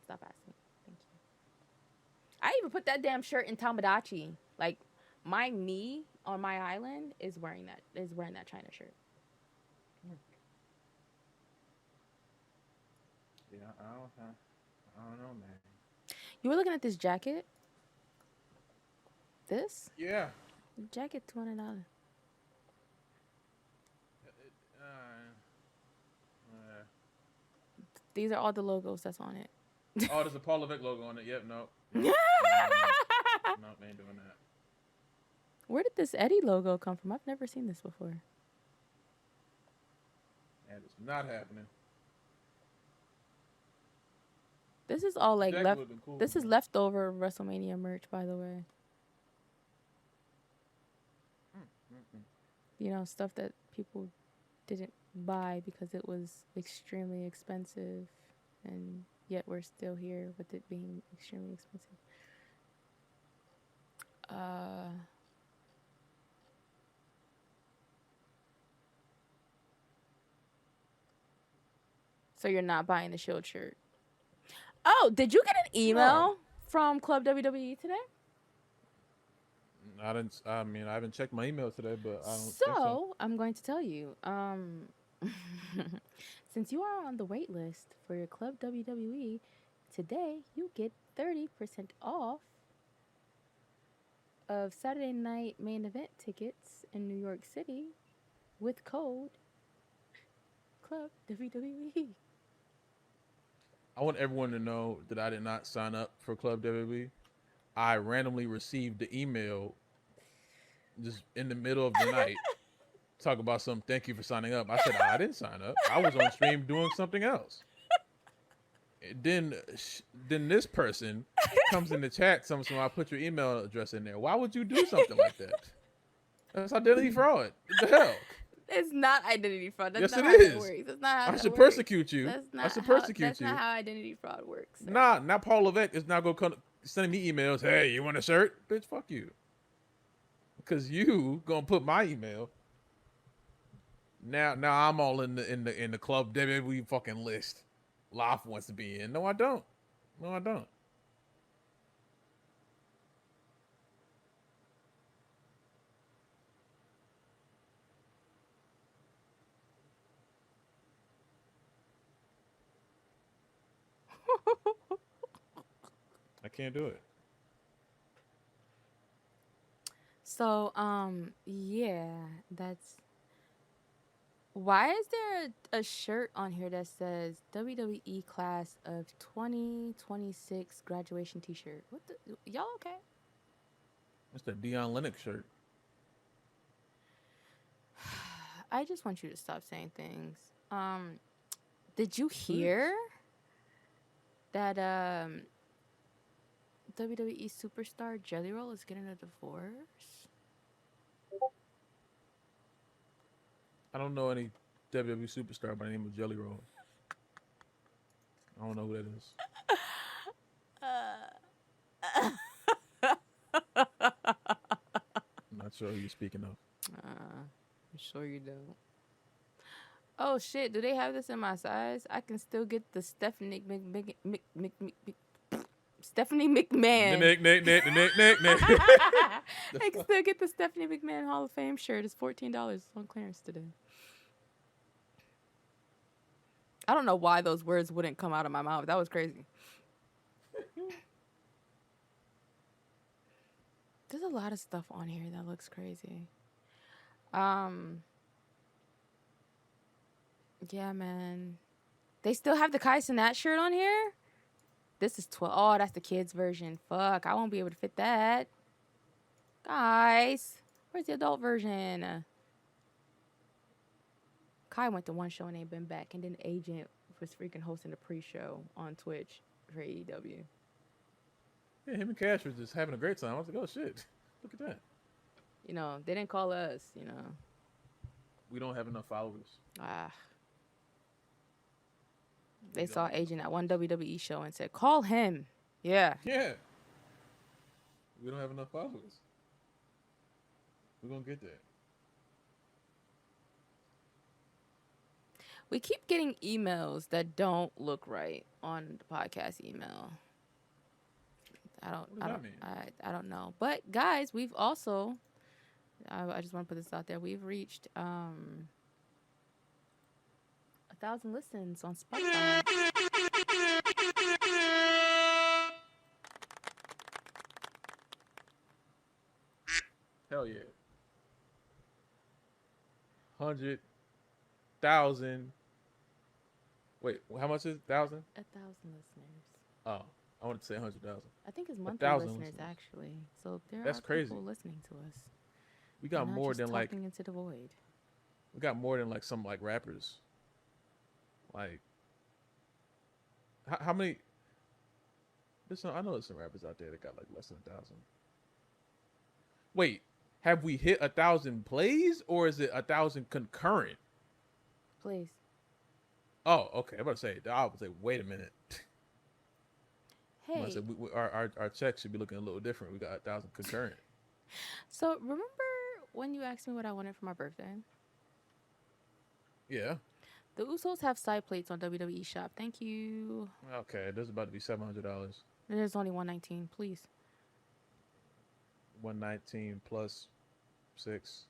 stop asking. Thank you. I even put that damn shirt in Tamagotchi. Like, my me on my island is wearing that China shirt. Yeah, I don't know, man. You were looking at this jacket? This? Yeah. Jacket $200. These are all the logos that's on it. Oh, there's a Paul Levesque logo on it. Yep, no. No, ain't doing that. Where did this Eddie logo come from? I've never seen this before. That is not happening. This is all like Cool, this is leftover WrestleMania merch, by the way. You know, stuff that people didn't buy because it was extremely expensive, and yet we're still here with it being extremely expensive. So you're not buying the Shield shirt. Oh, did you get an email from Club WWE today? I didn't. I mean, I haven't checked my email today, but I don't think so. So I'm going to tell you. Since you are on the wait list for your Club WWE, today you get 30% off of Saturday night main event tickets in New York City with code Club WWE. I want everyone to know that I did not sign up for Club WWE. I randomly received the email just in the middle of the night. Talk about some. Thank you for signing up. I said I didn't sign up. I was on stream doing something else. Then, then this person comes in the chat. So I put your email address in there. Why would you do something like that? That's identity fraud. What the hell? It's not identity fraud. That's Yes, not it how that is. works. That's not how I that should works. persecute you. That's I not should how. persecute That's you. not how identity fraud works. Sir. Nah, now Paul Levesque is not gonna come sending me emails. Hey, you want a shirt? Bitch, fuck you. Because you gonna put my email. Now I'm all in the Club WWE fucking list. Loft wants to be in. No, I don't. No, I don't. I can't do it. So, yeah, that's why is there a shirt on here that says WWE Class of 2026 graduation T-shirt? What the y'all okay? It's the Dion Lennox shirt. I just want you to stop saying things. Did you hear that WWE superstar Jelly Roll is getting a divorce? I don't know any WWE superstar by the name of Jelly Roll. I don't know who that is. I'm not sure who you're speaking of. I'm sure you don't. Oh shit! Do they have this in my size? I can still get the Stephanie McMahon. Nick. I can still get the Stephanie McMahon Hall of Fame shirt. It's $14 on clearance today. I don't know why those words wouldn't come out of my mouth. That was crazy. There's a lot of stuff on here that looks crazy. Yeah, man. They still have the Kai Cenat shirt on here? This is 12. Oh, that's the kids version. Fuck, I won't be able to fit that. Guys, where's the adult version? Kai went to one show and ain't been back, and then Agent was freaking hosting a pre-show on Twitch for AEW. Yeah, him and Cash was just having a great time. I was like, oh shit, look at that. You know, they didn't call us, you know. We don't have enough followers. They saw Agent at one WWE show and said, call him. Yeah. Yeah. We don't have enough followers. We're going to get there. We keep getting emails that don't look right on the podcast email. I don't know. But guys, we've also I just want to put this out there. We've reached 1,000 listens on Spotify. Hell yeah. 100,000. Wait, how much is 1,000? 1,000 listeners. Oh, I wanted to say 100,000. I think it's monthly 1,000 listeners, listeners. actually. So there That's are crazy. people listening to us. We got We're not more just than like talking into the void. we got more than like some like rappers. Like how many? I know there's some rappers out there that got like less than 1,000. Wait, have we hit 1,000 plays or is it 1,000 concurrent? Please. Oh, okay. I'm about to say. I would say. Wait a minute. Hey. Say, our check should be looking a little different. We got 1,000 concurrent. So remember when you asked me what I wanted for my birthday? Yeah. The Usos have side plates on WWE Shop. Thank you. Okay, this is about to be $700. There's only $119, please. 119 plus 6.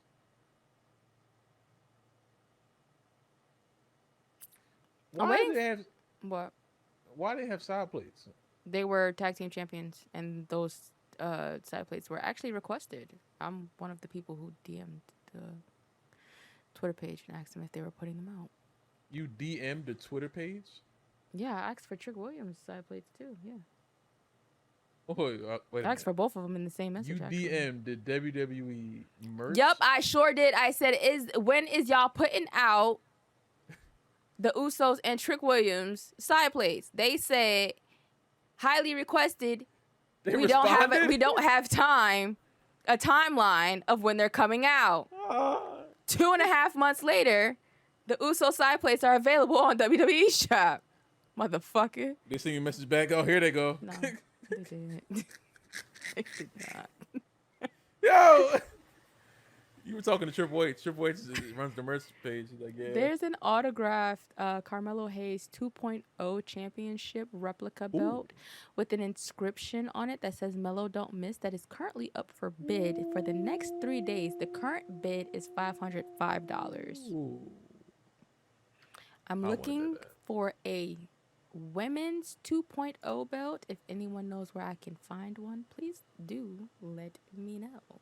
I'm Why waiting. do they have What? why do they have side plates? They were tag team champions, and those side plates were actually requested. I'm one of the people who DM'd the Twitter page and asked them if they were putting them out. You DM'd the Twitter page? Yeah, I asked for Trick Williams side plates too. Yeah, Oh, wait a I asked minute. for both of them in the same message. You Actually. DM'd the WWE merch? Yep, I sure did. I said, when is y'all putting out the Usos and Trick Williams side plates? They said highly requested. They we don't have a timeline of when they're coming out. 2.5 months later, the Uso side plates are available on WWE Shop. Motherfucker. They send you a message back. Oh, here they go. No, they didn't. They did not. Yo! You were talking to Triple H. Triple H runs the merch page. He's like, yeah. There's an autographed Carmelo Hayes 2.0 championship replica belt with an inscription on it that says Melo Don't Miss that is currently up for bid for the next 3 days. The current bid is $505. Ooh. I'm looking for a women's 2.0 belt. If anyone knows where I can find one, please do let me know.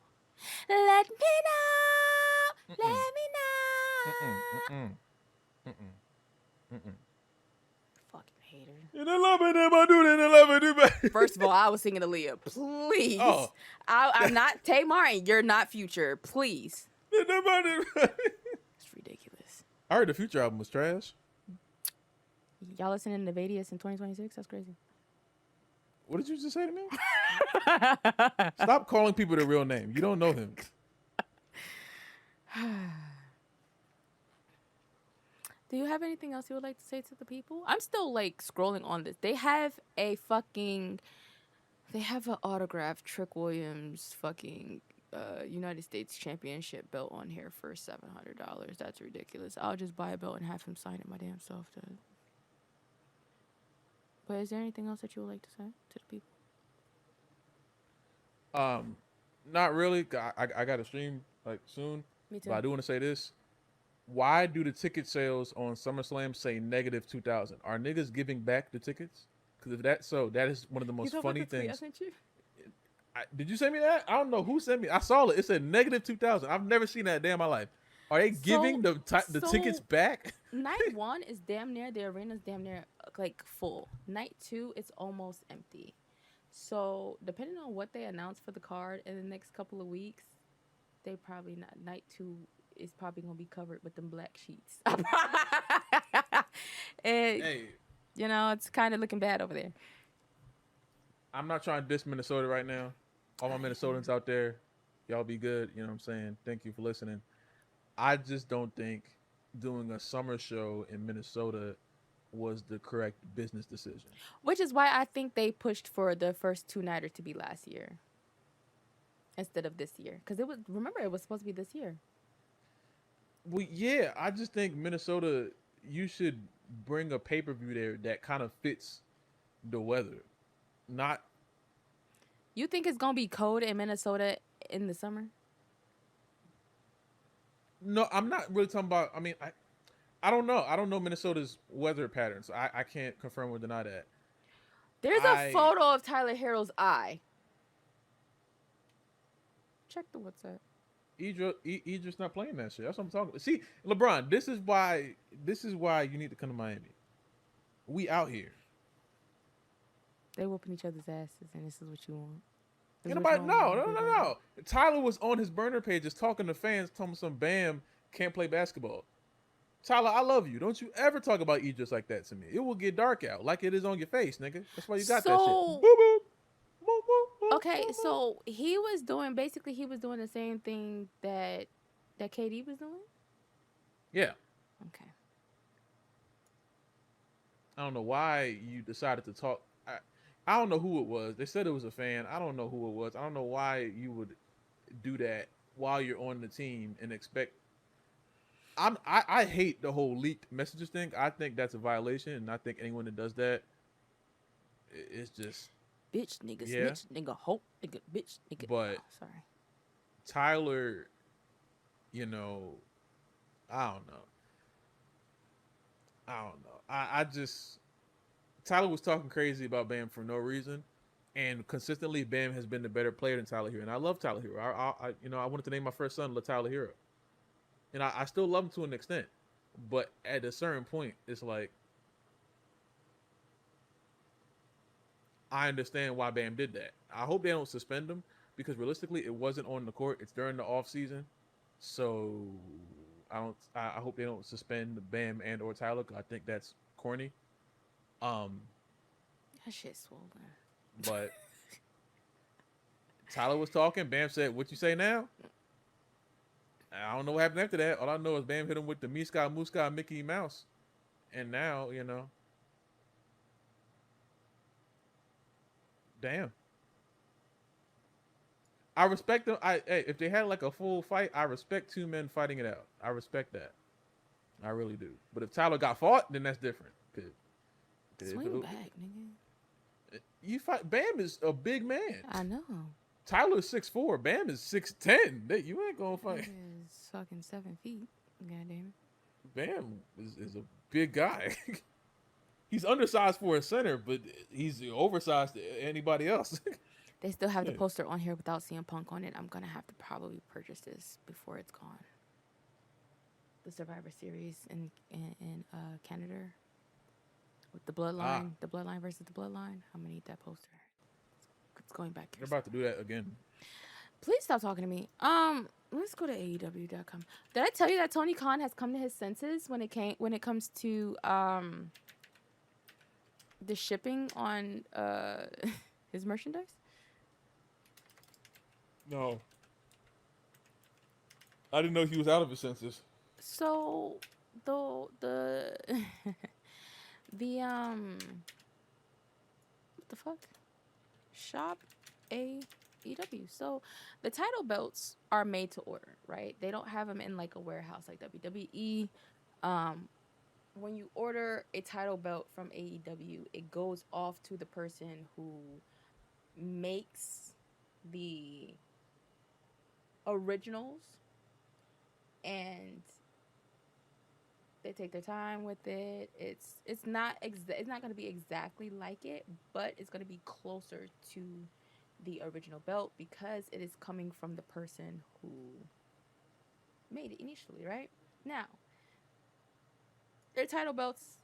Let me know. Let me know. Fucking hater. First of all, I was singing Aaliyah. Please. Oh. I'm not Tay Martin. You're not Future. Please. It's ridiculous. I heard the Future album was trash. Y'all listening to Vadius in 2026? That's crazy. What did you just say to me? Stop calling people their real name. You don't know him. Do you have anything else you would like to say to the people? I'm still like scrolling on this. They have an autographed Trick Williams fucking United States Championship belt on here for $700. That's ridiculous. I'll just buy a belt and have him sign it my damn self. But is there anything else that you would like to say to the people? Not really. I got to stream like soon. Me too. But I do want to say this. Why do the ticket sales on SummerSlam say -2,000? Are niggas giving back the tickets? Because if that's so, that is one of the most funny things. I sent you? Did you send me that? I don't know who sent me. I saw it. It said -2,000. I've never seen that day in my life. Are they giving the tickets back? Night 1 is damn near, the arena's damn near like full. Night 2, it's almost empty. So depending on what they announce for the card in the next couple of weeks, they probably not. Night 2 is probably gonna be covered with them black sheets. Hey, you know, it's kind of looking bad over there. I'm not trying to diss Minnesota right now. All my Minnesotans out there, y'all be good. You know what I'm saying? Thank you for listening. I just don't think doing a summer show in Minnesota was the correct business decision. Which is why I think they pushed for the first 2-nighter to be last year instead of this year. Because it was supposed to be this year. Well, yeah, I just think Minnesota, you should bring a pay-per-view there that kind of fits the weather. Not. You think it's going to be cold in Minnesota in the summer? No, I'm not really talking about. I mean, I don't know. I don't know Minnesota's weather patterns. I can't confirm or deny that. There's a photo of Tyler Harrell's eye. Check the WhatsApp. Idris not playing that shit. That's what I'm talking about. See, LeBron, this is why you need to come to Miami. We out here. They whooping each other's asses, and this is what you want. No. Tyler was on his burner pages talking to fans, telling them some Bam can't play basketball. Tyler, I love you. Don't you ever talk about Idris like that to me. It will get dark out, like it is on your face, nigga. That's why you got that shit. Boop, boop. Boop, boop, boop, okay, boop, so he was doing the same thing that KD was doing? Yeah. Okay. I don't know why you decided to talk. I don't know who it was. They said it was a fan. I don't know who it was. I don't know why you would do that while you're on the team and expect. I hate the whole leaked messages thing. I think that's a violation, and I think anyone that does that, it's just. Bitch, nigga, Yeah, snitch, nigga, hope, nigga, bitch, nigga. but Oh, sorry. Tyler, you know, I don't know. I don't know. I just Tyler was talking crazy about Bam for no reason, and consistently Bam has been the better player than Tyler Hero, and I love Tyler Hero. I wanted to name my first son Tyler Hero, and I still love him to an extent, but at a certain point, it's like I understand why Bam did that. I hope they don't suspend him because realistically, it wasn't on the court. It's during the off season, so I don't. I hope they don't suspend Bam and or Tyler. I think that's corny. Um, That shit's swollen. but Tyler was talking. Bam said, "What you say now?" I don't know what happened after that. All I know is Bam hit him with the Miska Muska Mickey Mouse, and now damn. I respect them. Hey, if they had like a full fight, I respect two men fighting it out. I respect that. I really do. But if Tyler got fought, then that's different. Swing back, nigga. You fight. Bam is a big man. I know. Tyler's 6'4". Bam is 6'10". You ain't gonna fight. It's fucking 7 feet. God damn it. Bam is a big guy. He's undersized for a center, but he's oversized to anybody else. They still have the Yeah. poster on here without CM Punk on it. I'm gonna have to probably purchase this before it's gone. The Survivor Series in Canada with the Bloodline, the Bloodline versus the Bloodline. I'm gonna need that poster. It's going back here. They're about to do that again. Please stop talking to me. Let's go to AEW.com. Did I tell you that Tony Khan has come to his senses when it comes to the shipping on his merchandise? No. I didn't know he was out of his senses. So the the what the fuck? Shop AEW. So the title belts are made to order, right? They don't have them in like a warehouse like WWE. When you order a title belt from AEW, it goes off to the person who makes the originals, and they take their time with it. It's not going to be exactly like it, but it's going to be closer to the original belt because it is coming from the person who made it initially, right? Now, their title belts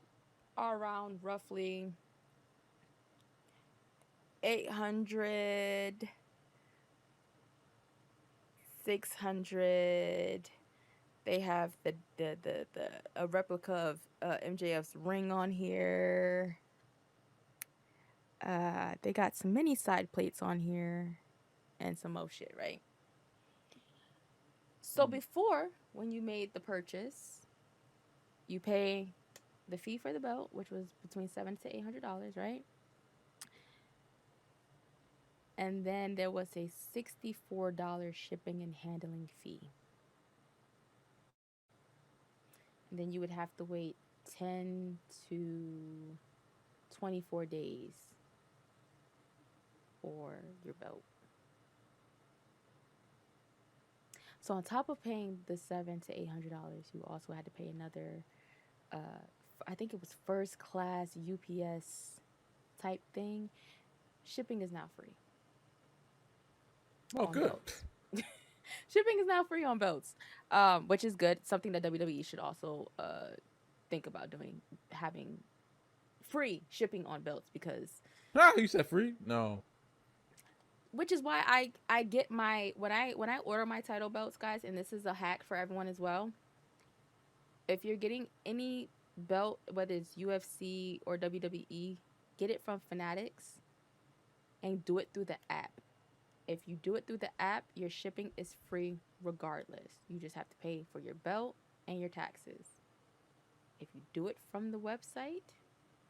are around roughly 800, 600. They have a replica of MJF's ring on here. They got some mini side plates on here and some more shit, right? So before, when you made the purchase, you pay the fee for the belt, which was between $700 to $800, right? And then there was a $64 shipping and handling fee. And then you would have to wait 10 to 24 days for your belt. So on top of paying the $700 to $800, you also had to pay another, I think it was first class UPS type thing. Shipping is now free. Oh, good. Shipping is now free on belts, which is good. Something that WWE should also think about doing, having free shipping on belts, because You said free? No. which is why I get my when I order my title belts, guys, and this is a hack for everyone as well. If you're getting any belt, whether it's UFC or WWE, get it from Fanatics and do it through the app. If you do it through the app, your shipping is free regardless. You just have to pay for your belt and your taxes. If you do it from the website,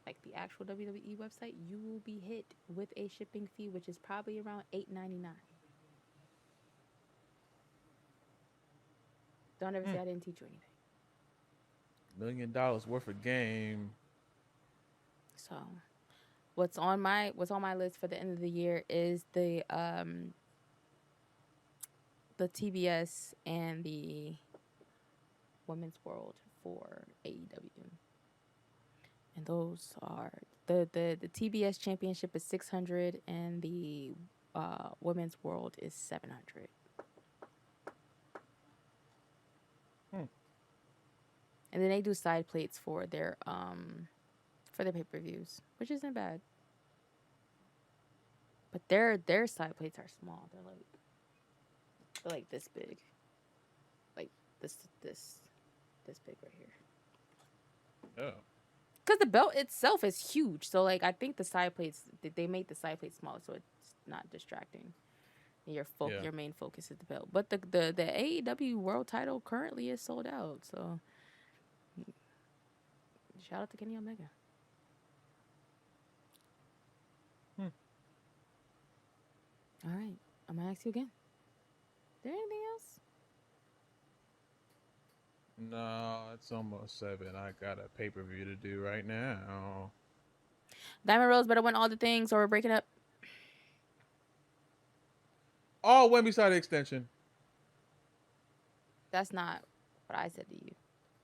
like the actual WWE website, you will be hit with a shipping fee, which is probably around $8.99. Don't ever say I didn't teach you anything. $1 million worth of game. So What's on my list for the end of the year is the TBS and the Women's World for AEW. And those are the TBS championship is 600 and the Women's World is 700. And then they do side plates for their pay-per-views, which isn't bad. But their side plates are small. They're like this big. Like this big right here. Oh. Because the belt itself is huge. So like I think the side plates they make the side plates small so it's not distracting. And your main focus is the belt. But the AEW world title currently is sold out. So shout out to Kenny Omega. All right. I'm going to ask you again. Is there anything else? No, it's almost 7. I got a pay-per-view to do right now. Diamond Rose better win all the things or we're breaking up. Oh, win beside the extension. That's not what I said to you.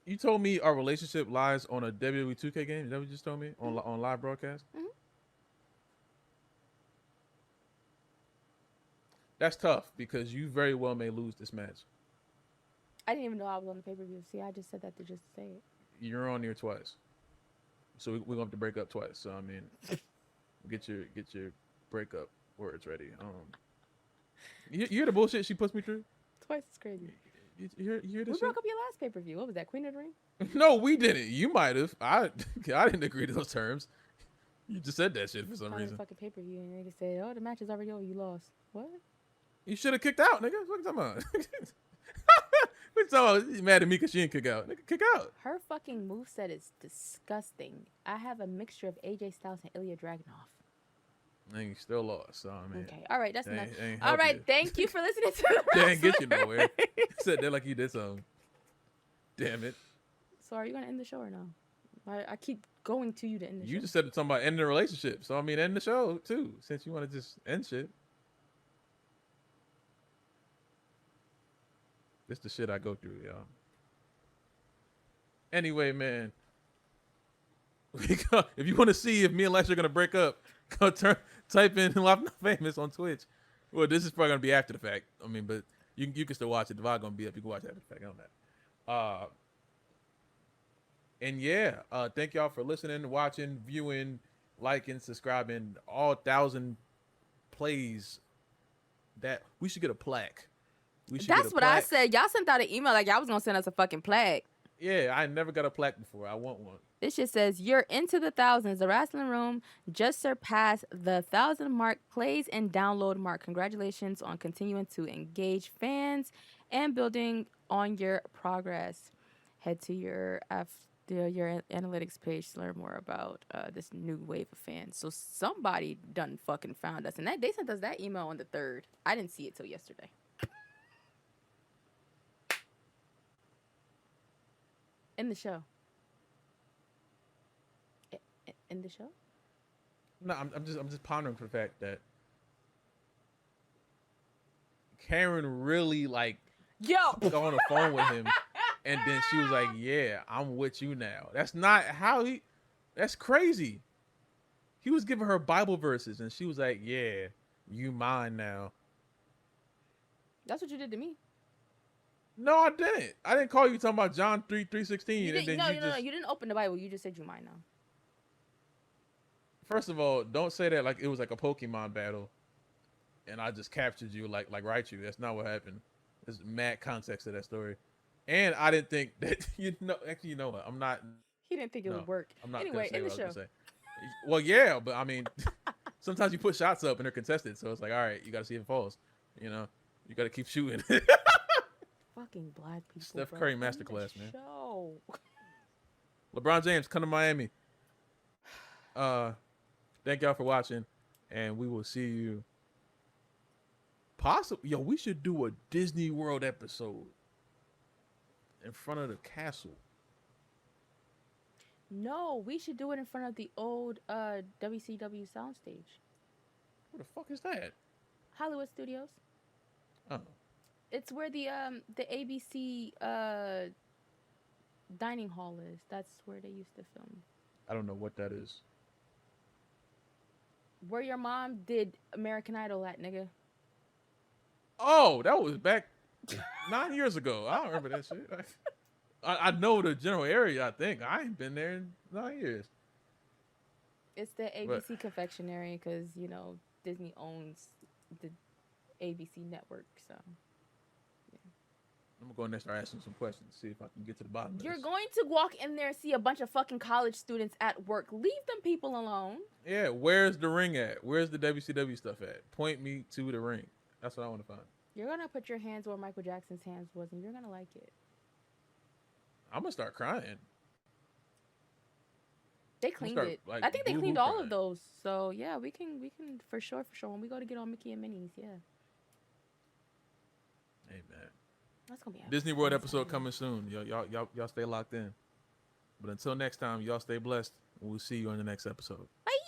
You told me our relationship lies on a WWE 2K game. Is that what you just told me on live broadcast? Mm-hmm. That's tough because you very well may lose this match. I didn't even know I was on the pay-per-view. See, I just said that to just say it. You're on here twice, so we're gonna have to break up twice. So I mean, get your breakup words ready. You hear the bullshit she puts me through? Twice is crazy. You hear this we shit? broke up your last pay-per-view. What was that, Queen of the Ring? No, we didn't. You might have. I didn't agree to those terms. You just said that shit for some reason. Fucking pay-per-view and nigga said, "Oh, the match is already over. You lost." What? You should have kicked out, nigga. What you talking about? What you talking about? You mad at me because she didn't kick out? Nigga, kick out. Her fucking moveset is disgusting. I have a mixture of AJ Styles and Ilya Dragunov. And you still lost. So I mean, okay, all right, that's enough. All right, you. Thank you for listening to the They ain't get you nowhere. Said that like you did something. Damn it. So are you gonna end the show or no? I keep going to you to end the show. You just said something about ending the relationship. So I mean, end the show too, since you want to just end shit. This the shit I go through, y'all. Anyway, man. If you want to see if me and Lysha are gonna break up, go type in Live Not Famous on Twitch. Well, this is probably gonna be after the fact. I mean, but you can still watch it. The VOD gonna be up. You can watch it after the fact. On that. And yeah, thank y'all for listening, watching, viewing, liking, subscribing. All 1,000 plays. That we should get a plaque. That's what I said. Y'all sent out an email like y'all was gonna send us a fucking plaque. Yeah, I never got a plaque before. I want one. This shit says you're into the thousands. The Wrasslin Room just surpassed the 1,000 mark plays and download mark. Congratulations on continuing to engage fans and building on your progress. Head to your analytics page to learn more about this new wave of fans. So somebody done fucking found us, and they sent us that email on the 3rd. I didn't see it till yesterday. In the show. In the show? No, I'm just pondering for the fact that Karen really got on the phone with him, and then she was like, "Yeah, I'm with you now." That's not how he. That's crazy. He was giving her Bible verses, and she was like, "Yeah, you mine now." That's what you did to me. No, I didn't. I didn't call you talking about John 3:16. No. You didn't open the Bible. You just said you mine now. First of all, don't say that like it was like a Pokemon battle, and I just captured you like Raichu. That's not what happened. There's mad context to that story, and I didn't think that Actually, you know what? I'm not. He didn't think it would work. I'm not anyway, gonna in say the what show. I was gonna say. Well, yeah, but I mean, sometimes you put shots up and they're contested, so it's like, all right, you got to see if it falls. You know, you got to keep shooting. Fucking black people. Steph Curry masterclass, man. Show. LeBron James, come to Miami. Thank y'all for watching, and we will see you. Possibly, we should do a Disney World episode in front of the castle. No, we should do it in front of the old WCW soundstage. What the fuck is that? Hollywood Studios. Oh, It's where the ABC dining hall is. That's where they used to film. I don't know what that is. Where your mom did American Idol at, nigga. Oh, that was back 9 years ago. I don't remember that shit. I know the general area. I think I ain't been there in 9 years. It's the But ABC confectionery because Disney owns the ABC network. So I'm gonna go in there and start asking some questions, see if I can get to the bottom of you're this. going to walk in there and see a bunch of fucking college students at work. Leave them people alone. Yeah, where's the ring at? Where's the WCW stuff at? Point me to the ring. That's what I want to find. You're gonna put your hands where Michael Jackson's hands was, and you're gonna like it. I'm gonna start crying. They cleaned start, it. like, I think they boo-hoo cleaned all crying. of those. So yeah, we can for sure when we go to get on Mickey and Minnie's. Yeah, Hey man, that's gonna be a Disney World fun episode time. coming soon. Y'all stay locked in. But until next time, y'all stay blessed, and we'll see you on the next episode. Bye.